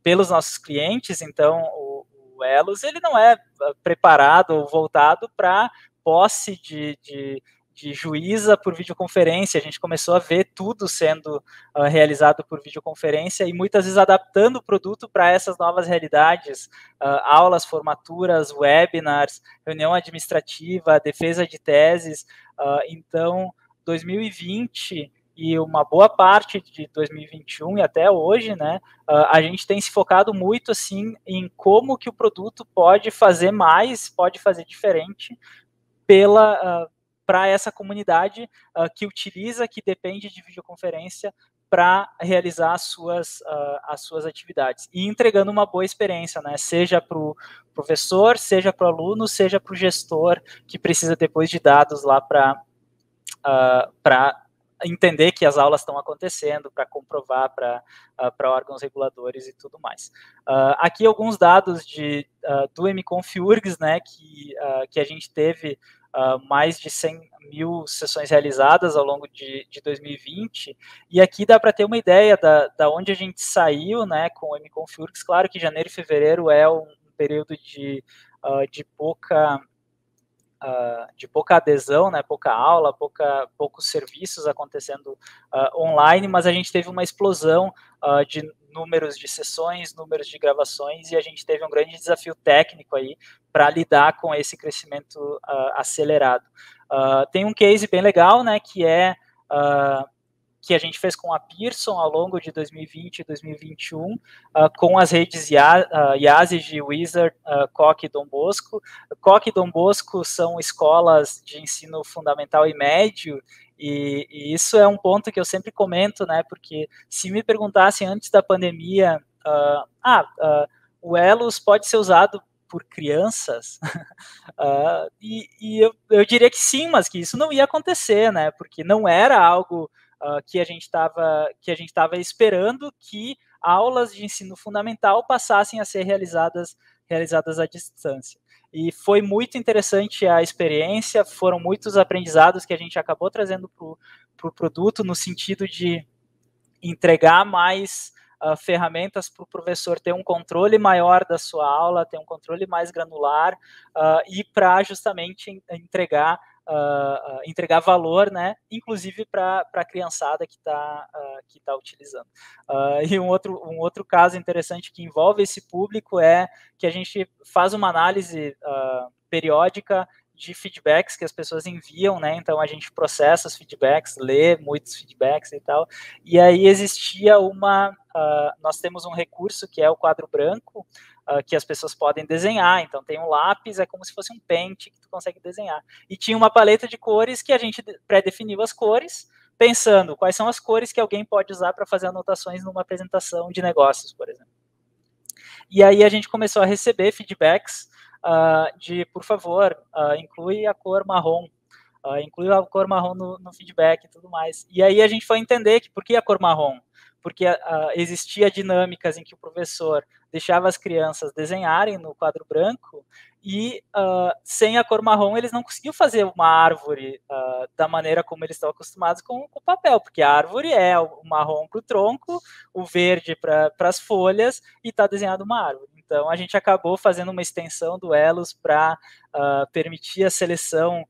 pelos nossos clientes. Então, o Elos ele não é preparado ou voltado para posse de juíza por videoconferência. A gente começou a ver tudo sendo realizado por videoconferência e muitas vezes adaptando o produto para essas novas realidades, aulas, formaturas, webinars, reunião administrativa, defesa de teses. Então, 2020 e uma boa parte de 2021 e até hoje, né, a gente tem se focado muito assim em como que o produto pode fazer mais, pode fazer diferente para essa comunidade que utiliza, que depende de videoconferência para realizar as suas atividades. E entregando uma boa experiência, né? Seja para o professor, seja para o aluno, seja para o gestor que precisa depois de dados lá para entender que as aulas estão acontecendo, para comprovar para órgãos reguladores e tudo mais. Aqui alguns dados do MConf-URGS, né, que a gente teve mais de 100 mil sessões realizadas ao longo de 2020, e aqui dá para ter uma ideia da onde a gente saiu, né, com o MConf-URGS. Claro que janeiro e fevereiro é um período de pouca adesão, né, pouca aula, poucos serviços acontecendo online, mas a gente teve uma explosão de números de sessões, números de gravações, e a gente teve um grande desafio técnico aí para lidar com esse crescimento acelerado. Tem um case bem legal, né, que é que a gente fez com a Pearson ao longo de 2020 e 2021, com as redes IASES, Wizard, Coque e Dom Bosco. Coque e Dom Bosco são escolas de ensino fundamental e médio, e isso é um ponto que eu sempre comento, né, porque se me perguntassem antes da pandemia, o Elos pode ser usado por crianças, e eu diria que sim, mas que isso não ia acontecer, né, porque não era algo que a gente estava esperando que aulas de ensino fundamental passassem a ser realizadas à distância. E foi muito interessante a experiência, foram muitos aprendizados que a gente acabou trazendo para o produto, no sentido de entregar mais ferramentas para o professor ter um controle maior da sua aula, ter um controle mais granular, e para justamente entregar valor, né, inclusive para a criançada que tá utilizando. E um outro caso interessante que envolve esse público é que a gente faz uma análise periódica de feedbacks que as pessoas enviam, né, então a gente processa os feedbacks, lê muitos feedbacks e tal, e aí existia nós temos um recurso que é o quadro branco, que as pessoas podem desenhar, então tem um lápis, é como se fosse um pente que tu consegue desenhar, e tinha uma paleta de cores que a gente pré-definiu as cores, pensando quais são as cores que alguém pode usar para fazer anotações numa apresentação de negócios, por exemplo. E aí a gente começou a receber feedbacks de, por favor, inclui a cor marrom, inclui a cor marrom no feedback e tudo mais. E aí a gente foi entender que por que a cor marrom? Porque existia dinâmicas em que o professor deixava as crianças desenharem no quadro branco e sem a cor marrom eles não conseguiam fazer uma árvore da maneira como eles estão acostumados com o papel, porque a árvore é o marrom para o tronco, o verde para as folhas e está desenhado uma árvore. Então a gente acabou fazendo uma extensão do Elos para permitir a seleção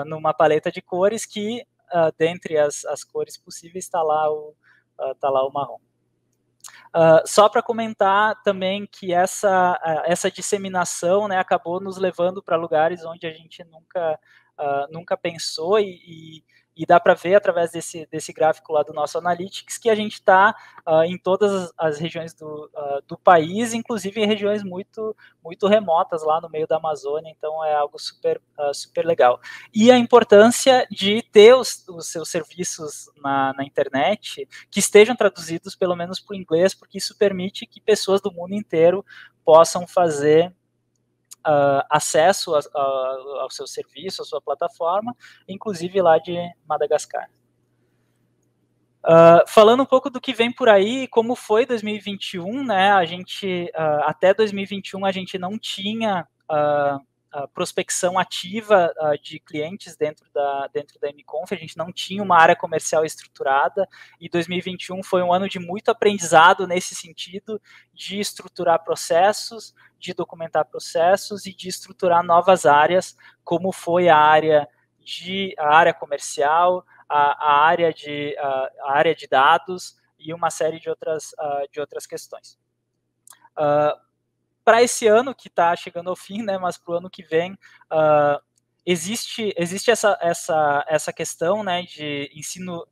numa paleta de cores que, dentre as cores possíveis, está lá o marrom. Só para comentar também que essa disseminação, né, acabou nos levando para lugares onde a gente nunca pensou e dá para ver através desse gráfico lá do nosso Analytics que a gente está em todas as regiões do país, inclusive em regiões muito, muito remotas lá no meio da Amazônia, então é algo super legal. E a importância de ter os seus serviços na internet que estejam traduzidos pelo menos para o inglês, porque isso permite que pessoas do mundo inteiro possam fazer acesso ao seu serviço, à sua plataforma, inclusive lá de Madagascar. Falando um pouco do que vem por aí, como foi 2021, né? A gente até 2021 a gente não tinha prospecção ativa de clientes dentro da MConf, a gente não tinha uma área comercial estruturada, e 2021 foi um ano de muito aprendizado nesse sentido, de estruturar processos, de documentar processos e de estruturar novas áreas, como foi a área comercial, a área de dados e uma série de outras questões. Para esse ano que está chegando ao fim, né, mas para o ano que vem, existe essa questão, né, de ensino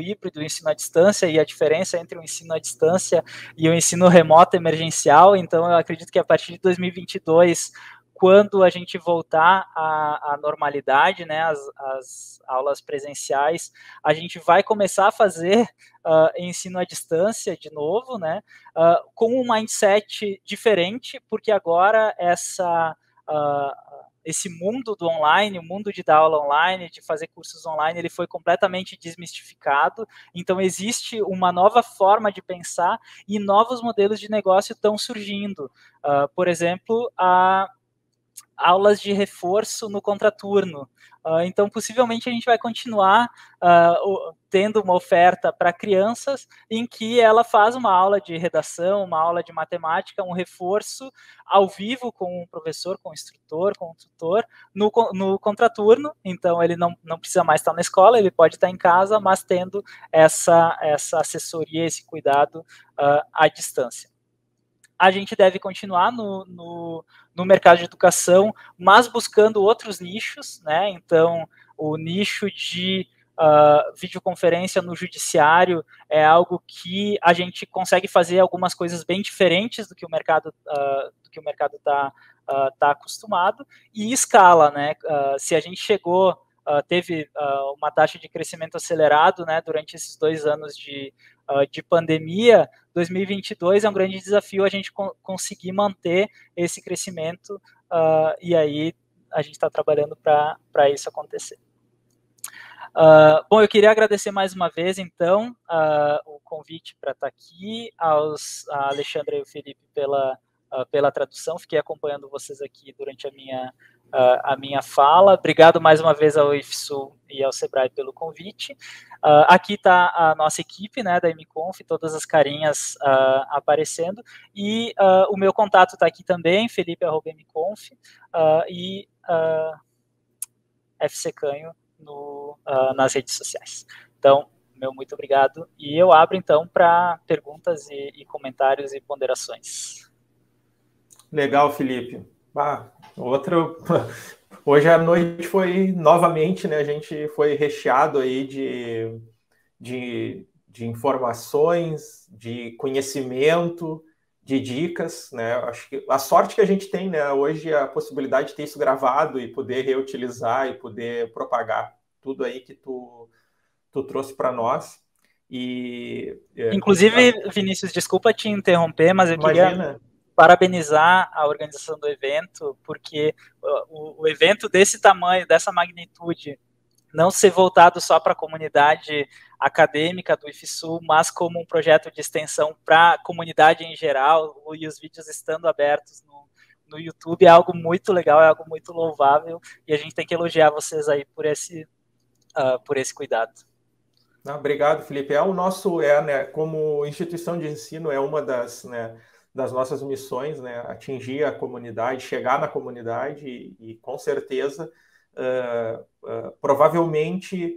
híbrido, ensino à distância, e a diferença entre o ensino à distância e o ensino remoto emergencial. Então, eu acredito que a partir de 2022, quando a gente voltar à normalidade, né, as aulas presenciais, a gente vai começar a fazer ensino à distância de novo, né, com um mindset diferente, porque agora esse mundo do online, o mundo de dar aula online, de fazer cursos online, ele foi completamente desmistificado. Então, existe uma nova forma de pensar e novos modelos de negócio estão surgindo. Por exemplo, aulas de reforço no contraturno. Então, possivelmente, a gente vai continuar tendo uma oferta para crianças em que ela faz uma aula de redação, uma aula de matemática, um reforço ao vivo com o professor, com o instrutor, com o tutor, no contraturno. Então, ele não precisa mais estar na escola, ele pode estar em casa, mas tendo essa assessoria, esse cuidado à distância. a gente deve continuar no mercado de educação, mas buscando outros nichos, né? Então, o nicho de videoconferência no judiciário é algo que a gente consegue fazer algumas coisas bem diferentes do que o mercado está acostumado, e escala, né? Se a gente teve uma taxa de crescimento acelerado, né, durante esses 2 anos de pandemia, 2022 é um grande desafio a gente conseguir manter esse crescimento, e aí a gente está trabalhando para isso acontecer. Bom, eu queria agradecer mais uma vez, então, o convite para estar aqui, a Alexandra e o Felipe pela tradução. Fiquei acompanhando vocês aqui durante a minha fala. Obrigado mais uma vez ao IFSU e ao Sebrae pelo convite. Aqui está a nossa equipe, né, da MConf, todas as carinhas aparecendo, e o meu contato está aqui também, felipe@mconf, e fccanho nas redes sociais. Então, meu muito obrigado, e eu abro então para perguntas e comentários e ponderações. Legal, Felipe. Hoje a noite foi novamente, né? A gente foi recheado aí de informações, de conhecimento, de dicas, né? Acho que a sorte que a gente tem, né? Hoje a possibilidade de ter isso gravado e poder reutilizar e poder propagar tudo aí que tu trouxe para nós. Inclusive, Vinícius, desculpa te interromper, mas eu queria parabenizar a organização do evento, porque o evento desse tamanho, dessa magnitude, não ser voltado só para a comunidade acadêmica do IFSU, mas como um projeto de extensão para a comunidade em geral, e os vídeos estando abertos no YouTube, é algo muito legal, é algo muito louvável, e a gente tem que elogiar vocês aí por esse cuidado. Obrigado, Felipe. Né, como instituição de ensino, é uma das nossas missões, né, atingir a comunidade, chegar na comunidade e com certeza, provavelmente,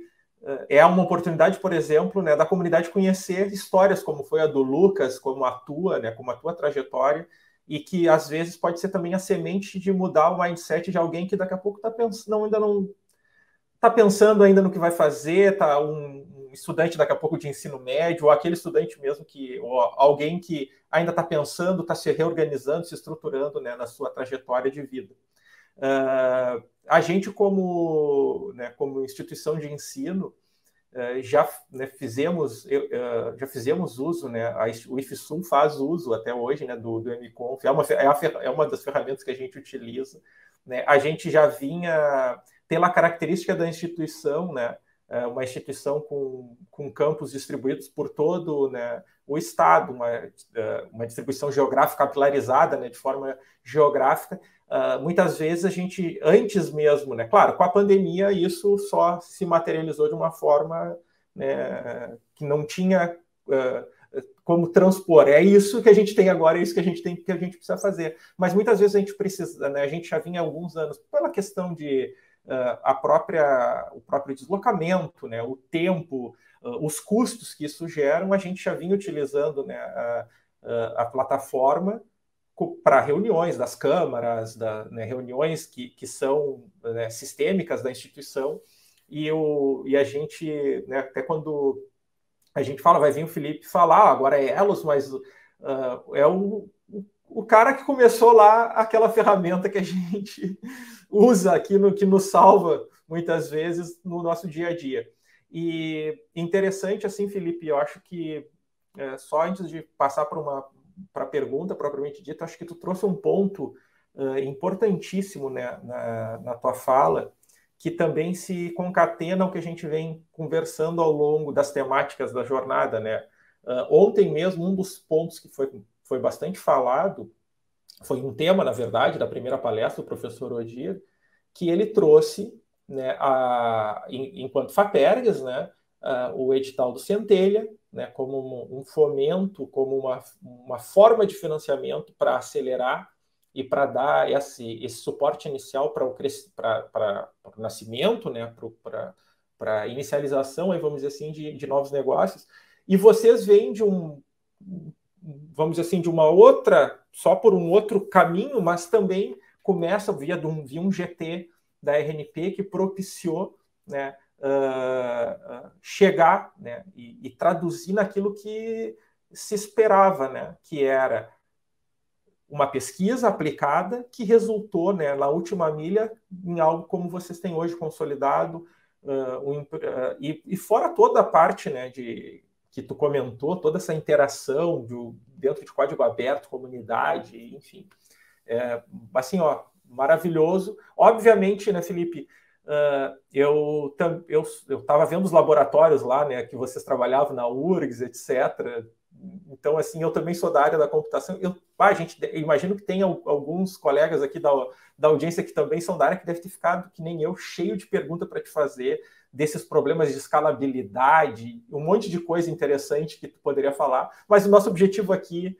é uma oportunidade, por exemplo, né, da comunidade conhecer histórias como foi a do Lucas, como a tua trajetória, e que às vezes pode ser também a semente de mudar o mindset de alguém que daqui a pouco ainda não está pensando ainda no que vai fazer, tá um estudante daqui a pouco de ensino médio, ou aquele estudante mesmo ou alguém que ainda está pensando, está se reorganizando, se estruturando, né, na sua trajetória de vida. A gente, como instituição de ensino, já fizemos uso, né, o IFSU faz uso até hoje, né, do MConf, é uma das ferramentas que a gente utiliza, né, a gente já vinha pela característica da instituição, né, uma instituição com campos distribuídos por todo, né, o estado, uma distribuição geográfica capilarizada, né, de forma geográfica. Muitas vezes a gente, antes mesmo, né, claro, com a pandemia isso só se materializou de uma forma, né, que não tinha como transpor. É isso que a gente tem agora, é isso que a gente precisa fazer. Mas muitas vezes a gente precisa, né, a gente já vinha há alguns anos pela questão de o próprio deslocamento, né, o tempo, os custos que isso gera, a gente já vinha utilizando, né, a plataforma para reuniões das câmaras, né, reuniões que são, né, sistêmicas da instituição, e a gente, né, até quando a gente fala, vai vir o Felipe falar, agora é Elos, mas é o cara que começou lá aquela ferramenta que a gente usa aqui, que nos salva muitas vezes no nosso dia a dia. E interessante, assim, Felipe, eu acho que só antes de passar para a pergunta propriamente dita, acho que tu trouxe um ponto importantíssimo, né, na tua fala, que também se concatena ao que a gente vem conversando ao longo das temáticas da jornada, né? Ontem mesmo, um dos pontos que foi bastante falado, foi um tema, na verdade, da primeira palestra do professor Odir, que ele trouxe, né, enquanto FAPERGS, né, o edital do Centelha, né, como um fomento, como uma forma de financiamento para acelerar e para dar esse suporte inicial para o nascimento, né, para a inicialização, aí vamos dizer assim, de novos negócios. E vocês vêm de vamos dizer assim, de uma outra, só por um outro caminho, mas também começa via um GT da RNP que propiciou, né, chegar, né, e traduzir naquilo que se esperava, né, que era uma pesquisa aplicada que resultou, né, na última milha em algo como vocês têm hoje consolidado, e fora toda a parte, né, que tu comentou, toda essa interação dentro de código aberto, comunidade, enfim. Assim, ó, maravilhoso. Obviamente, né, Felipe, eu estava vendo os laboratórios lá, né, que vocês trabalhavam na URGS, etc. Então, assim, eu também sou da área da computação. Gente, eu imagino que tem alguns colegas aqui da audiência que também são da área, que deve ter ficado, que nem eu, cheio de pergunta para te fazer, desses problemas de escalabilidade, um monte de coisa interessante que tu poderia falar. Mas o nosso objetivo aqui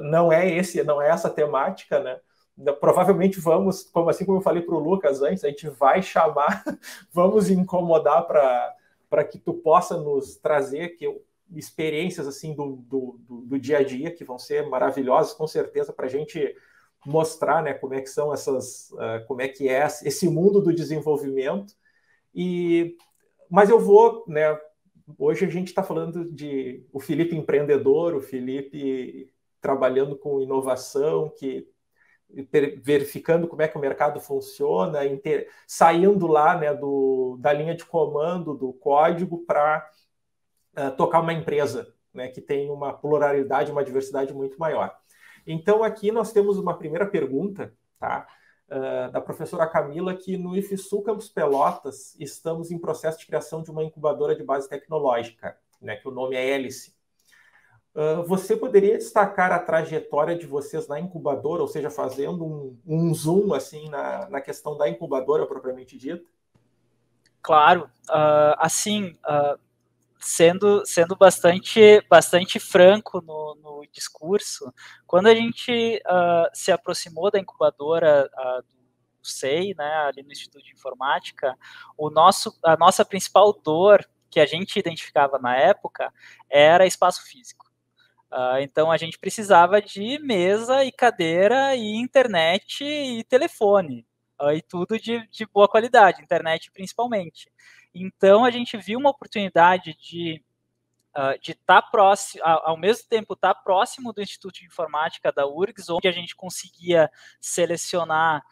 não é essa temática, né? Provavelmente vamos, assim como eu falei para o Lucas antes, a gente vai chamar, vamos incomodar para que tu possa nos trazer experiências assim do dia a dia que vão ser maravilhosas, com certeza, para a gente mostrar, né, como é que são como é que é esse mundo do desenvolvimento. Mas eu vou, né, hoje a gente está falando de o Felipe empreendedor, o Felipe trabalhando com inovação, verificando como é que o mercado funciona, saindo lá, né, da linha de comando do código para tocar uma empresa, né, que tem uma pluralidade, uma diversidade muito maior. Então, aqui nós temos uma primeira pergunta, tá? Da professora Camila, que no IFSU Campus Pelotas estamos em processo de criação de uma incubadora de base tecnológica, né, que o nome é Hélice. Você poderia destacar a trajetória de vocês na incubadora, ou seja, fazendo um zoom assim na questão da incubadora propriamente dita? Claro, sendo bastante franco no discurso, quando a gente se aproximou da incubadora do SEI, né, ali no Instituto de Informática, a nossa principal dor que a gente identificava na época era espaço físico. Então a gente precisava de mesa e cadeira e internet e telefone, e tudo de boa qualidade, internet principalmente. Então a gente viu uma oportunidade de estar próximo, ao mesmo tempo estar próximo do Instituto de Informática da URGS, onde a gente conseguia selecionar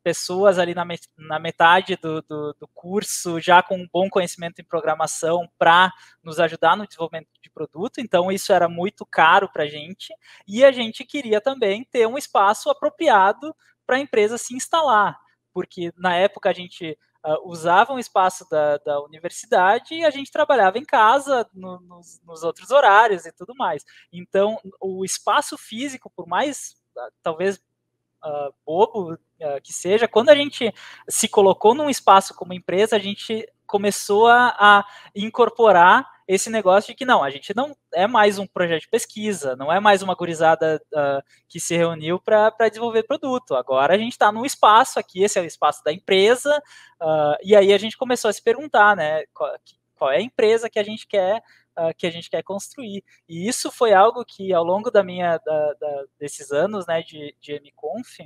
pessoas ali na metade do curso, já com um bom conhecimento em programação, para nos ajudar no desenvolvimento de produto. Então, isso era muito caro para a gente. E a gente queria também ter um espaço apropriado para a empresa se instalar, porque na época a gente usava um espaço da universidade e a gente trabalhava em casa nos outros horários e tudo mais. Então, o espaço físico, por mais talvez bobo que seja, quando a gente se colocou num espaço como empresa, a gente começou a incorporar esse negócio de que não, a gente não é mais um projeto de pesquisa, não é mais uma gurizada que se reuniu para desenvolver produto. Agora a gente está num espaço aqui, esse é o espaço da empresa, e aí a gente começou a se perguntar, né, qual é a empresa que a gente quer construir. E isso foi algo que, ao longo desses anos, né, de MConf,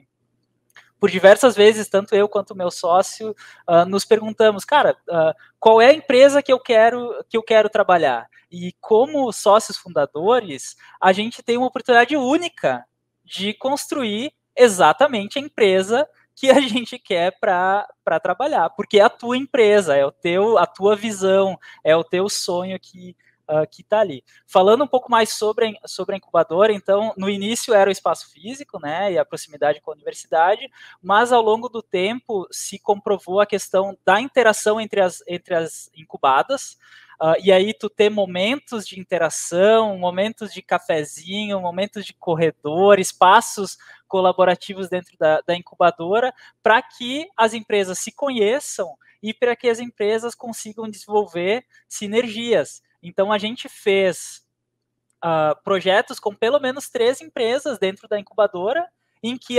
por diversas vezes, tanto eu quanto o meu sócio, nos perguntamos, cara, qual é a empresa que eu quero trabalhar? E como sócios fundadores, a gente tem uma oportunidade única de construir exatamente a empresa que a gente quer para trabalhar, porque é a tua empresa, é a tua visão, é o teu sonho que está ali. Falando um pouco mais sobre a incubadora, então, no início era o espaço físico, né, e a proximidade com a universidade, mas ao longo do tempo se comprovou a questão da interação entre as incubadas, e aí tu ter momentos de interação, momentos de cafezinho, momentos de corredor, espaços colaborativos dentro da incubadora, para que as empresas se conheçam e para que as empresas consigam desenvolver sinergias. Então, a gente fez projetos com pelo menos 3 empresas dentro da incubadora, em que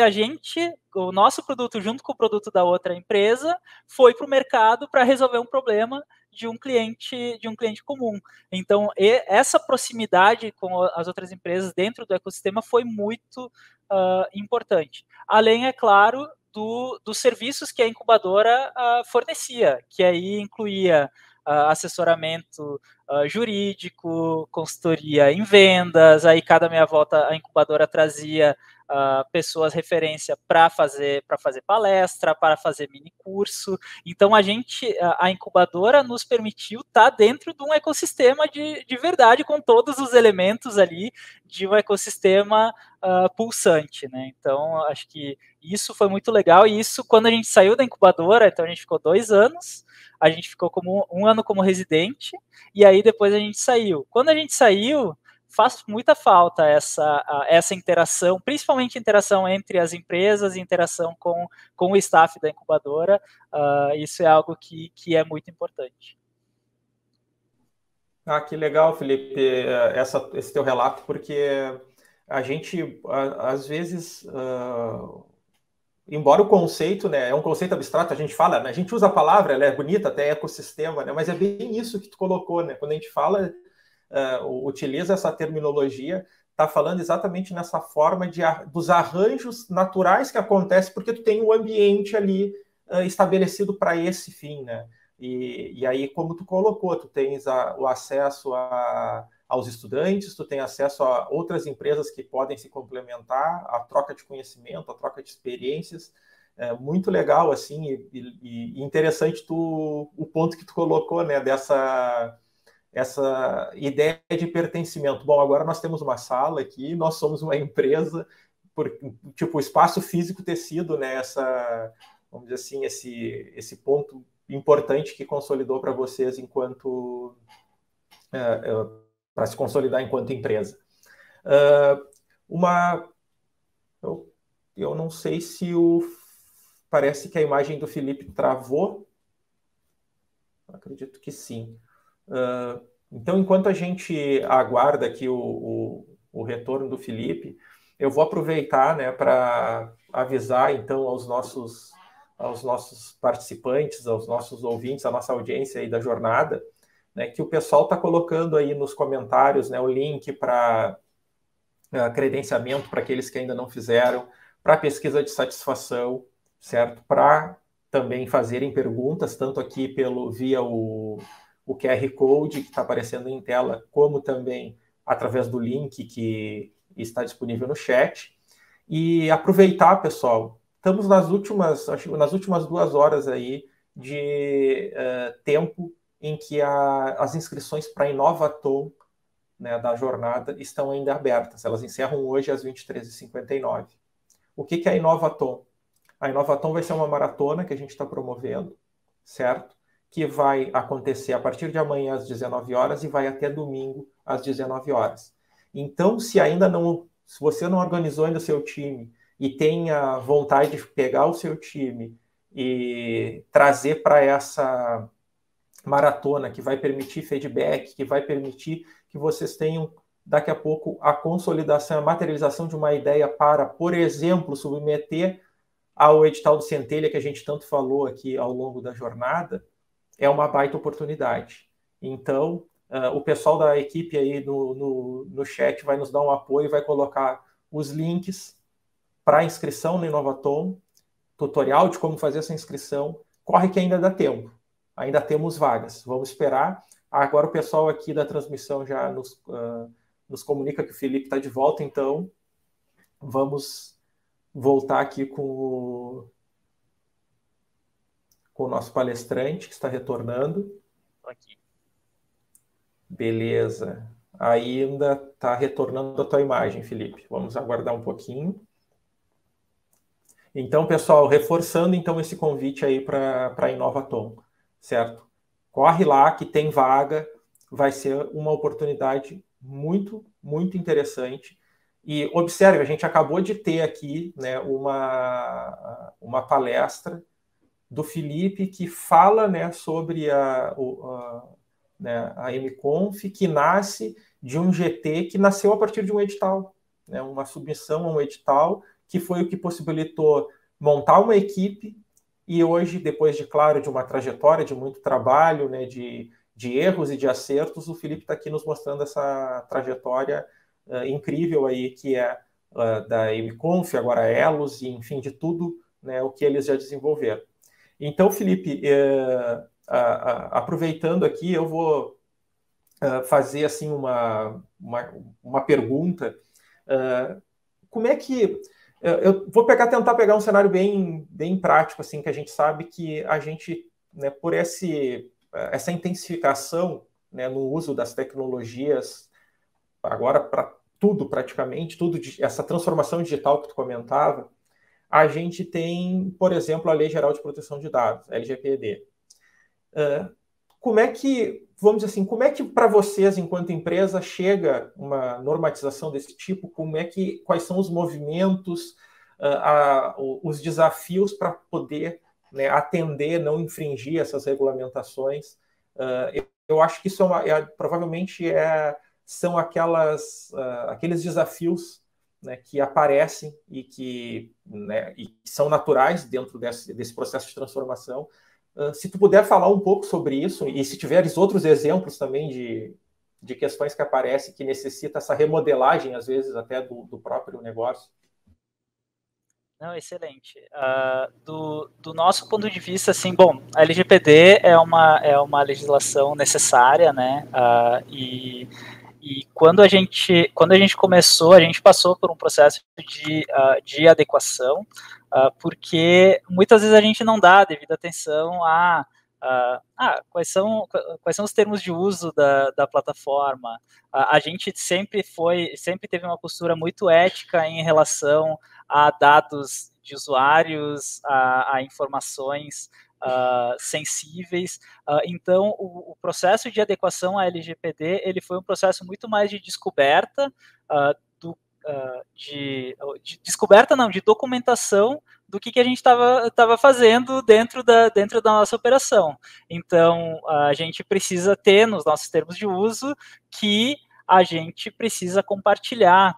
o nosso produto, junto com o produto da outra empresa, foi para o mercado para resolver um problema de um cliente comum. Então, essa proximidade com as outras empresas dentro do ecossistema foi muito importante. Além, é claro, dos serviços que a incubadora fornecia, que aí incluía assessoramento jurídico, consultoria em vendas, aí cada meia volta a incubadora trazia pessoas referência para fazer palestra, para fazer mini curso. Então a incubadora nos permitiu estar dentro de um ecossistema de verdade, com todos os elementos ali de um ecossistema pulsante, né? Então acho que isso foi muito legal, e isso quando a gente saiu da incubadora, então a gente ficou 2 anos, a gente ficou como 1 ano como residente, e aí depois a gente saiu. Quando a gente saiu, faz muita falta essa interação, principalmente a interação entre as empresas, interação com o staff da incubadora. Isso é algo que é muito importante. Que legal, Felipe, esse teu relato, porque a gente, às vezes, embora o conceito, né, é um conceito abstrato, a gente fala, né, a gente usa a palavra, ela é bonita, até ecossistema, né, mas é bem isso que tu colocou, né, quando a gente fala, utiliza essa terminologia, está falando exatamente nessa forma dos arranjos naturais que acontecem, porque tu tem o ambiente ali estabelecido para esse fim, né? E aí, como tu colocou, tu tens o acesso aos estudantes, tu tem acesso a outras empresas que podem se complementar, a troca de conhecimento, a troca de experiências. Muito legal, assim, e interessante o ponto que tu colocou, né, essa ideia de pertencimento. Bom, agora nós temos uma sala aqui, nós somos uma empresa, tipo, o espaço físico ter sido, né, vamos dizer assim, esse ponto importante que consolidou para vocês enquanto para se consolidar enquanto empresa. Eu não sei se parece que a imagem do Felipe travou. Acredito que sim. Então, enquanto a gente aguarda aqui o retorno do Felipe, eu vou aproveitar, né, para avisar então aos nossos participantes, aos nossos ouvintes, à nossa audiência aí da jornada, né, que o pessoal está colocando aí nos comentários, né, o link para credenciamento para aqueles que ainda não fizeram, para pesquisa de satisfação, certo? Para também fazerem perguntas, tanto aqui via o QR Code que está aparecendo em tela, como também através do link que está disponível no chat. E aproveitar, pessoal, estamos nas últimas 2 horas aí de tempo em que as inscrições para a Inovatom, né, da jornada, estão ainda abertas. Elas encerram hoje às 23h59. O que é a Inovatom? A Inovatom vai ser uma maratona que a gente está promovendo, certo? Que vai acontecer a partir de amanhã às 19 horas e vai até domingo às 19 horas. Então, se você não organizou ainda o seu time e tem a vontade de pegar o seu time e trazer para essa maratona, que vai permitir feedback, que vai permitir que vocês tenham daqui a pouco a consolidação, a materialização de uma ideia para, por exemplo, submeter ao edital do Centelha, que a gente tanto falou aqui ao longo da jornada, é uma baita oportunidade. Então, o pessoal da equipe aí no chat vai nos dar um apoio, vai colocar os links para a inscrição no Inovatom, tutorial de como fazer essa inscrição. Corre que ainda dá tempo, ainda temos vagas, vamos esperar. Agora o pessoal aqui da transmissão já nos comunica que o Felipe está de volta, então vamos voltar aqui com o nosso palestrante que está retornando. Aqui. Beleza. Ainda está retornando a tua imagem, Felipe. Vamos aguardar um pouquinho. Então, pessoal, reforçando então esse convite aí para a Inovatom, certo? Corre lá que tem vaga, vai ser uma oportunidade muito, muito interessante. E observe, a gente acabou de ter aqui, né, uma palestra do Felipe que fala, né, sobre a MConf, que nasce de um GT que nasceu a partir de um edital, né, uma submissão a um edital, que foi o que possibilitou montar uma equipe, e hoje, depois de, claro, de uma trajetória de muito trabalho, né, de erros e de acertos, o Felipe está aqui nos mostrando essa trajetória incrível aí, que é da MConf, agora Elos, e enfim, de tudo, né, o que eles já desenvolveram. Então, Felipe, aproveitando aqui, eu vou fazer assim uma pergunta. Como é que eu vou tentar pegar um cenário bem prático, assim, que a gente sabe que a gente, né, por essa intensificação, né, no uso das tecnologias, agora para tudo praticamente, essa transformação digital que tu comentava, a gente tem, por exemplo, a Lei Geral de Proteção de Dados, LGPD. Como é que, vamos dizer assim, como é que para vocês, enquanto empresa, chega uma normatização desse tipo? Quais são os movimentos, os desafios para poder, né, atender, não infringir essas regulamentações? Eu acho que isso provavelmente são aqueles desafios, né, que aparecem né, e que são naturais dentro desse processo de transformação. Se tu puder falar um pouco sobre isso, e se tiveres outros exemplos também de questões que aparecem que necessita essa remodelagem, às vezes, até do próprio negócio. Não, excelente. Do nosso ponto de vista, assim, bom, a LGPD é uma legislação necessária, né? E quando a gente começou, a gente passou por um processo de adequação, porque muitas vezes a gente não dá devida atenção quais são os termos de uso da plataforma. A gente sempre teve uma postura muito ética em relação a dados de usuários, a informações sensíveis. Então, o processo de adequação à LGPD ele foi um processo muito mais de descoberta, de documentação do que a gente estava fazendo dentro da nossa operação. Então, a gente precisa ter nos nossos termos de uso que a gente precisa compartilhar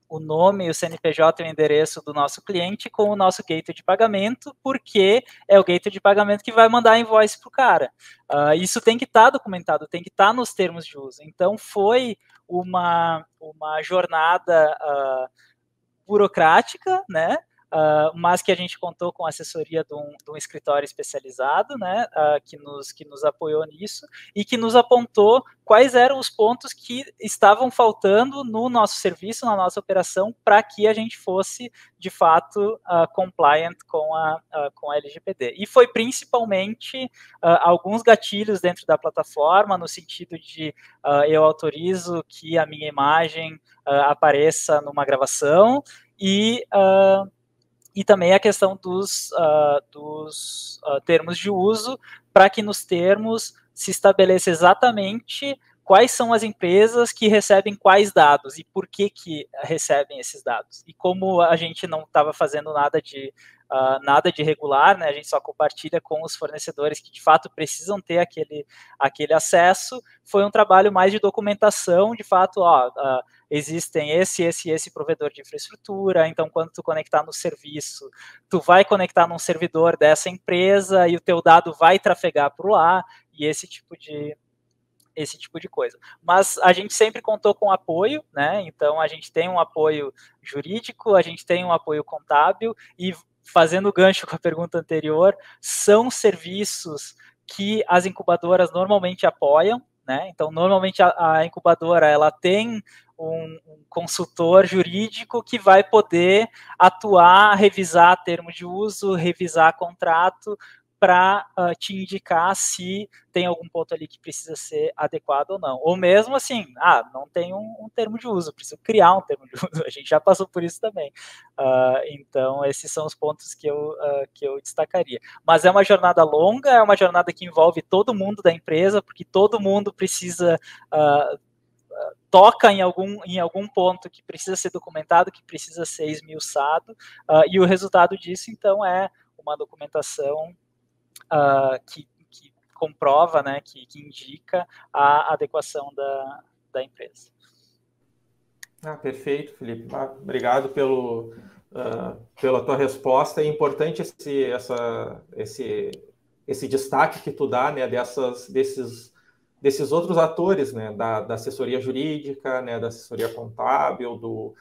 o nome, o CNPJ e o endereço do nosso cliente com o nosso gateway de pagamento, porque é o gateway de pagamento que vai mandar a invoice para o cara. Isso tem que estar documentado, tem que estar nos termos de uso. Então, foi uma jornada burocrática, né? Mas que a gente contou com a assessoria de um escritório especializado, né, que nos apoiou nisso e que nos apontou quais eram os pontos que estavam faltando no nosso serviço, na nossa operação, para que a gente fosse, de fato, compliant com a LGPD. E foi principalmente alguns gatilhos dentro da plataforma, no sentido de eu autorizo que a minha imagem apareça numa gravação e também a questão dos termos de uso, para que nos termos se estabeleça exatamente quais são as empresas que recebem quais dados e por que recebem esses dados. E como a gente não estava fazendo nada de regular, né, a gente só compartilha com os fornecedores que de fato precisam ter aquele acesso, foi um trabalho mais de documentação, de fato, existem esse provedor de infraestrutura, então quando tu conectar no serviço, tu vai conectar num servidor dessa empresa e o teu dado vai trafegar por lá, e esse tipo de coisa. Mas a gente sempre contou com apoio, né? Então a gente tem um apoio jurídico, a gente tem um apoio contábil e, fazendo gancho com a pergunta anterior, são serviços que as incubadoras normalmente apoiam, né? Então normalmente a incubadora ela tem um consultor jurídico que vai poder atuar, revisar termo de uso, revisar contrato, para te indicar se tem algum ponto ali que precisa ser adequado ou não. Ou mesmo assim, não tem um termo de uso, preciso criar um termo de uso. A gente já passou por isso também. Então, esses são os pontos que eu destacaria. Mas é uma jornada longa, é uma jornada que envolve todo mundo da empresa, porque todo mundo precisa... toca em algum ponto que precisa ser documentado, que precisa ser esmiuçado, e o resultado disso, então, é uma documentação que comprova, né, que indica a adequação da empresa. Perfeito, Felipe. Obrigado pela tua resposta. É importante esse destaque que tu dá, né, desses outros atores, né, da assessoria jurídica, né, da assessoria contábil,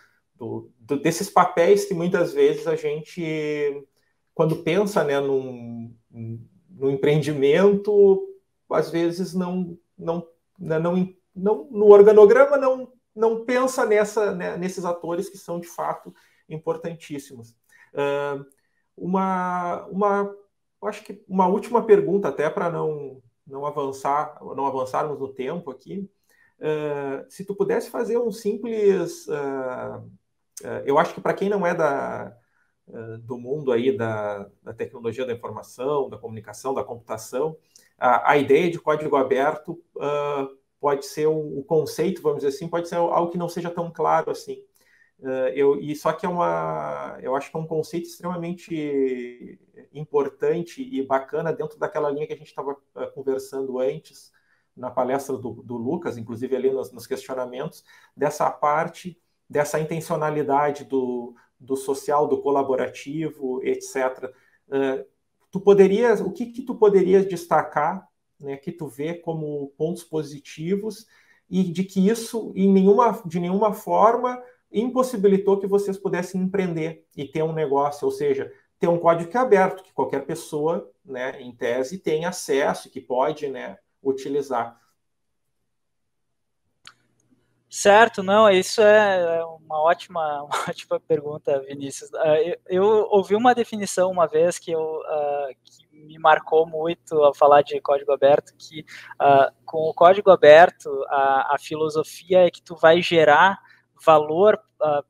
desses papéis que muitas vezes a gente, quando pensa, né, no empreendimento, às vezes no organograma não pensa nesses atores que são de fato importantíssimos. Acho que uma última pergunta, até para não avançarmos no tempo aqui. Se tu pudesse fazer um simples. Eu acho que para quem não é do mundo aí da tecnologia da informação, da comunicação, da computação, a ideia de código aberto pode ser o conceito, vamos dizer assim, pode ser algo que não seja tão claro assim. Só que eu acho que é um conceito extremamente importante e bacana dentro daquela linha que a gente estava conversando antes, na palestra do Lucas, inclusive ali nos questionamentos, dessa parte, dessa intencionalidade do social, do colaborativo, etc. O que tu poderias destacar, né, que tu vê como pontos positivos e de que isso, de nenhuma forma, impossibilitou que vocês pudessem empreender e ter um negócio, ou seja, ter um código que é aberto, que qualquer pessoa, né, em tese, tem acesso, que pode, né, utilizar. Certo, não, isso é uma ótima pergunta, Vinícius. Eu ouvi uma definição uma vez que me marcou muito ao falar de código aberto, que com o código aberto, a filosofia é que tu vai gerar valor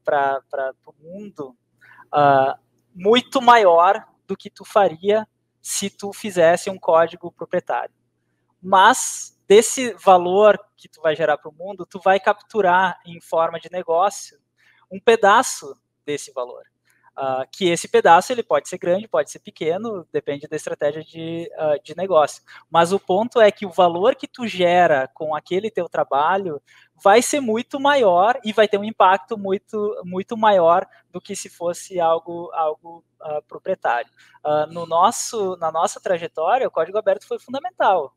para o mundo muito maior do que tu faria se tu fizesse um código proprietário. Mas desse valor que tu vai gerar para o mundo, tu vai capturar em forma de negócio um pedaço desse valor. Que esse pedaço ele pode ser grande, pode ser pequeno, depende da estratégia de negócio. Mas o ponto é que o valor que tu gera com aquele teu trabalho vai ser muito maior e vai ter um impacto muito, muito maior do que se fosse algo proprietário. Na nossa trajetória, o código aberto foi fundamental.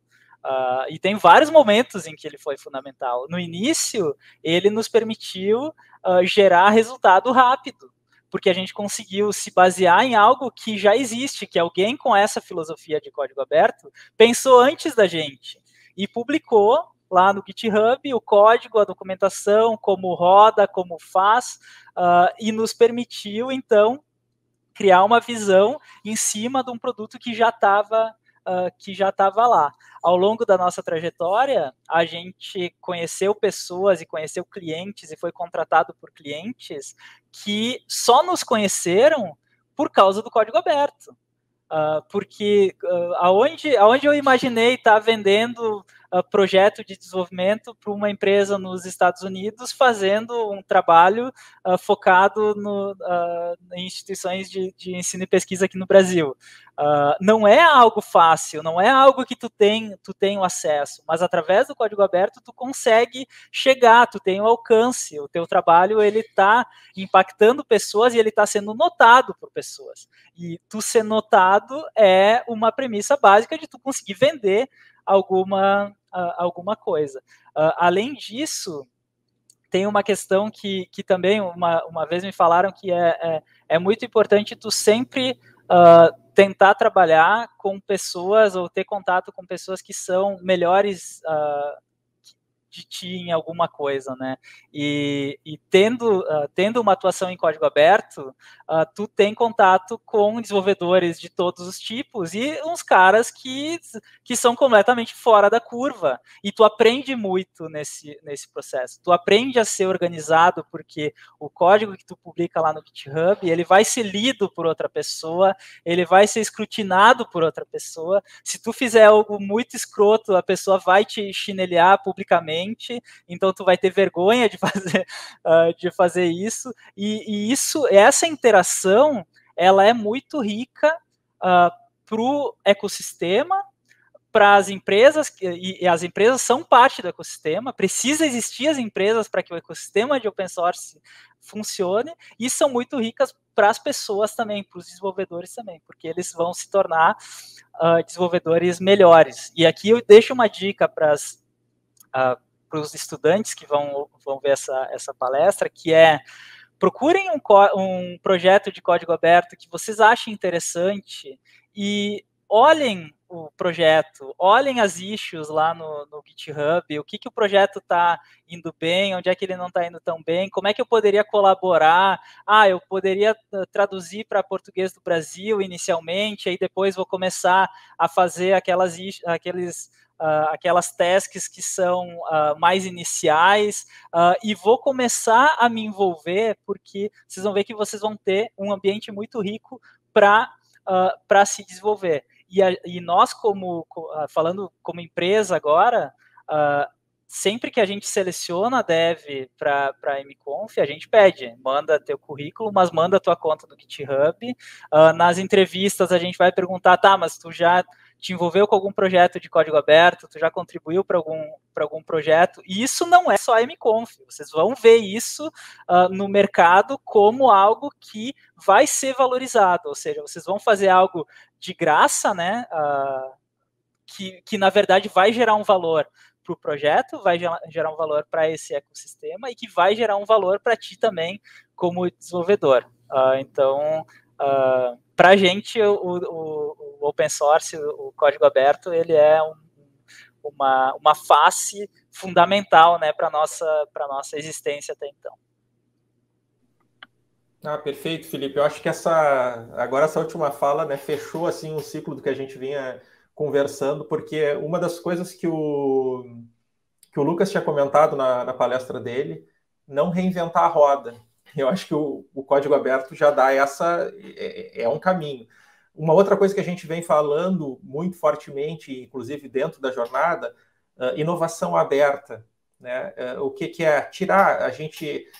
E tem vários momentos em que ele foi fundamental. No início, ele nos permitiu gerar resultado rápido, porque a gente conseguiu se basear em algo que já existe, que alguém com essa filosofia de código aberto pensou antes da gente e publicou lá no GitHub o código, a documentação, como roda, como faz, e nos permitiu, então, criar uma visão em cima de um produto que já estava lá. Ao longo da nossa trajetória, a gente conheceu pessoas e conheceu clientes e foi contratado por clientes que só nos conheceram por causa do código aberto. Porque aonde eu imaginei estar vendendo projeto de desenvolvimento para uma empresa nos Estados Unidos fazendo um trabalho focado em instituições de ensino e pesquisa aqui no Brasil. Não é algo fácil, não é algo que tu tem o acesso, mas através do código aberto tu consegue chegar, tu tem o alcance, o teu trabalho ele está impactando pessoas e ele está sendo notado por pessoas. E tu ser notado é uma premissa básica de tu conseguir vender alguma coisa. Além disso, tem uma questão que também uma vez me falaram que é muito importante tu sempre tentar trabalhar com pessoas ou ter contato com pessoas que são melhores de ti em alguma coisa, né? E tendo uma atuação em código aberto, tu tem contato com desenvolvedores de todos os tipos e uns caras que são completamente fora da curva. E tu aprende muito nesse processo. Tu aprende a ser organizado porque o código que tu publica lá no GitHub, ele vai ser lido por outra pessoa, ele vai ser escrutinado por outra pessoa. Se tu fizer algo muito escroto, a pessoa vai te chinelear publicamente. Então tu vai ter vergonha de fazer isso, e essa interação ela é muito rica para o ecossistema, para as empresas, e as empresas são parte do ecossistema, precisa existir as empresas para que o ecossistema de open source funcione, e são muito ricas para as pessoas também, para os desenvolvedores também, porque eles vão se tornar desenvolvedores melhores. E aqui eu deixo uma dica para os estudantes que vão ver essa palestra, que é: procurem um projeto de código aberto que vocês achem interessante e olhem o projeto, olhem as issues lá no GitHub, o que o projeto está indo bem, onde é que ele não está indo tão bem, como é que eu poderia colaborar. Eu poderia traduzir para português do Brasil inicialmente, aí depois vou começar a fazer aquelas tasks que são mais iniciais, e vou começar a me envolver, porque vocês vão ver que vocês vão ter um ambiente muito rico para se desenvolver. E nós, falando como empresa agora, sempre que a gente seleciona a dev para a MConf, a gente pede, manda teu currículo, mas manda tua conta do GitHub. Nas entrevistas a gente vai perguntar, mas tu já te envolveu com algum projeto de código aberto, tu já contribuiu para algum projeto, e isso não é só a MConf, vocês vão ver isso no mercado como algo que vai ser valorizado, ou seja, vocês vão fazer algo de graça, né, que na verdade vai gerar um valor para o projeto, vai gerar um valor para esse ecossistema e que vai gerar um valor para ti também como desenvolvedor. Então, para a gente, o open source, o código aberto, ele é uma face fundamental, né, para a nossa existência até então. Perfeito, Felipe. Eu acho que agora essa última fala, né, fechou assim um ciclo do que a gente vinha conversando, porque uma das coisas que o Lucas tinha comentado na palestra dele, não reinventar a roda. Eu acho que o código aberto já dá é um caminho. Uma outra coisa que a gente vem falando muito fortemente, inclusive dentro da jornada, inovação aberta. Né? O que é tirar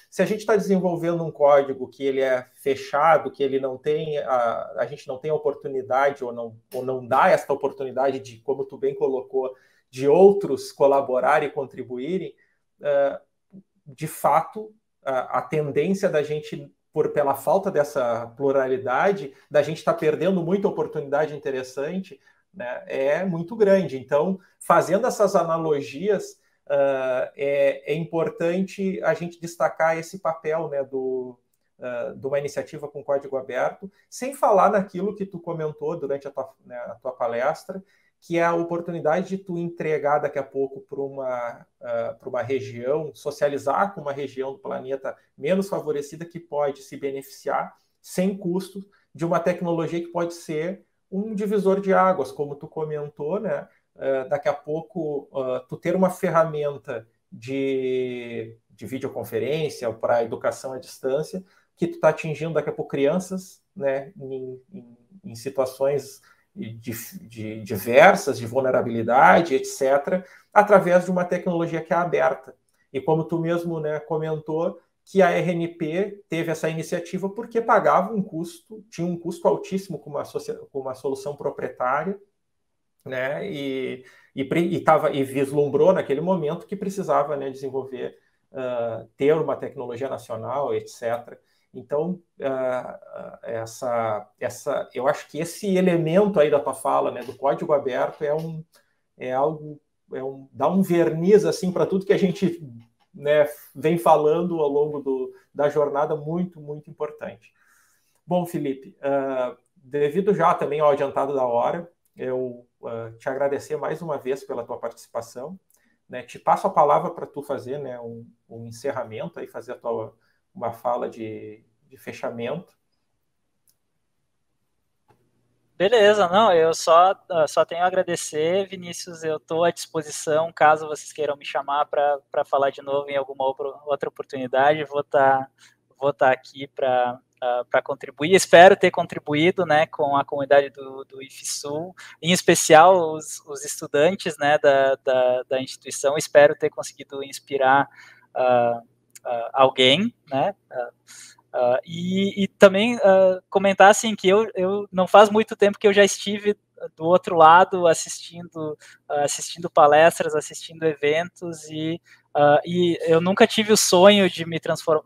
se a gente está desenvolvendo um código que ele é fechado, que ele não tem a gente não tem a oportunidade ou não dá esta oportunidade de, como tu bem colocou, de outros colaborarem e contribuírem, de fato a tendência da gente, pela falta dessa pluralidade, da gente estar perdendo muita oportunidade interessante, né, é muito grande. Então, fazendo essas analogias, é importante a gente destacar esse papel, né, de uma iniciativa com código aberto, sem falar naquilo que tu comentou durante a tua palestra, que é a oportunidade de tu entregar daqui a pouco para uma região, socializar com uma região do planeta menos favorecida que pode se beneficiar sem custo de uma tecnologia que pode ser um divisor de águas, como tu comentou, né? Daqui a pouco tu ter uma ferramenta de videoconferência para a educação à distância, que tu está atingindo daqui a pouco crianças, né, em situações diversas, de vulnerabilidade, etc., através de uma tecnologia que é aberta. E como tu mesmo, né, comentou, que a RNP teve essa iniciativa porque pagava tinha um custo altíssimo com uma solução proprietária, né, e vislumbrou naquele momento que precisava, né, desenvolver, ter uma tecnologia nacional, etc. Então, eu acho que esse elemento aí da tua fala, né, do código aberto, dá um verniz assim para tudo que a gente, né, vem falando ao longo da jornada, muito, muito importante. Bom, Felipe, devido já também ao adiantado da hora, eu te agradecer mais uma vez pela tua participação, né, te passo a palavra para tu fazer, né, um encerramento, aí, fazer uma fala de fechamento. Beleza, não, eu só tenho a agradecer, Vinícius, eu estou à disposição, caso vocês queiram me chamar para falar de novo em alguma outra oportunidade, vou estar aqui para contribuir, espero ter contribuído, né, com a comunidade do IFSU, em especial os estudantes, né, da instituição, espero ter conseguido inspirar alguém, né, e também comentar assim que eu não faz muito tempo que eu já estive do outro lado assistindo palestras, assistindo eventos e eu nunca tive o sonho de me transformar,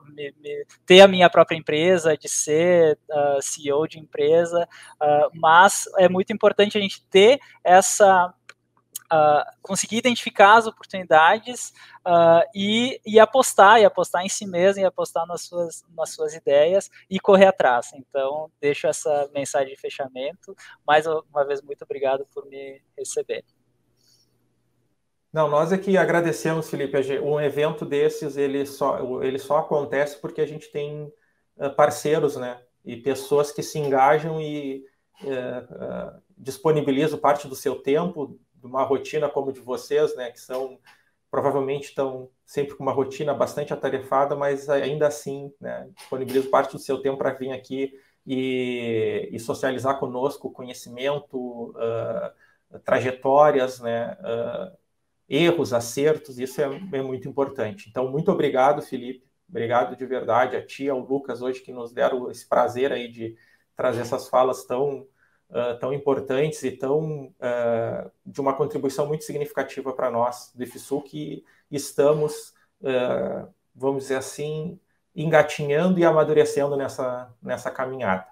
ter a minha própria empresa, de ser CEO de empresa, mas é muito importante a gente ter conseguir identificar as oportunidades e apostar em si mesmo, e apostar nas suas ideias e correr atrás. Então, deixo essa mensagem de fechamento. Mais uma vez, muito obrigado por me receber. Não, nós é que agradecemos, Felipe. Um evento desses, ele só acontece porque a gente tem parceiros, né? E pessoas que se engajam e disponibilizam parte do seu tempo, de uma rotina como de vocês, né? Que provavelmente estão sempre com uma rotina bastante atarefada, mas ainda assim, né? Disponibilizam parte do seu tempo para vir aqui e socializar conosco conhecimento, trajetórias, né? Erros, acertos, isso é muito importante. Então, muito obrigado, Felipe. Obrigado de verdade a ti, ao Lucas, hoje, que nos deram esse prazer aí de trazer essas falas tão importantes e de uma contribuição muito significativa para nós do IFSU, que estamos, vamos dizer assim, engatinhando e amadurecendo nessa caminhada.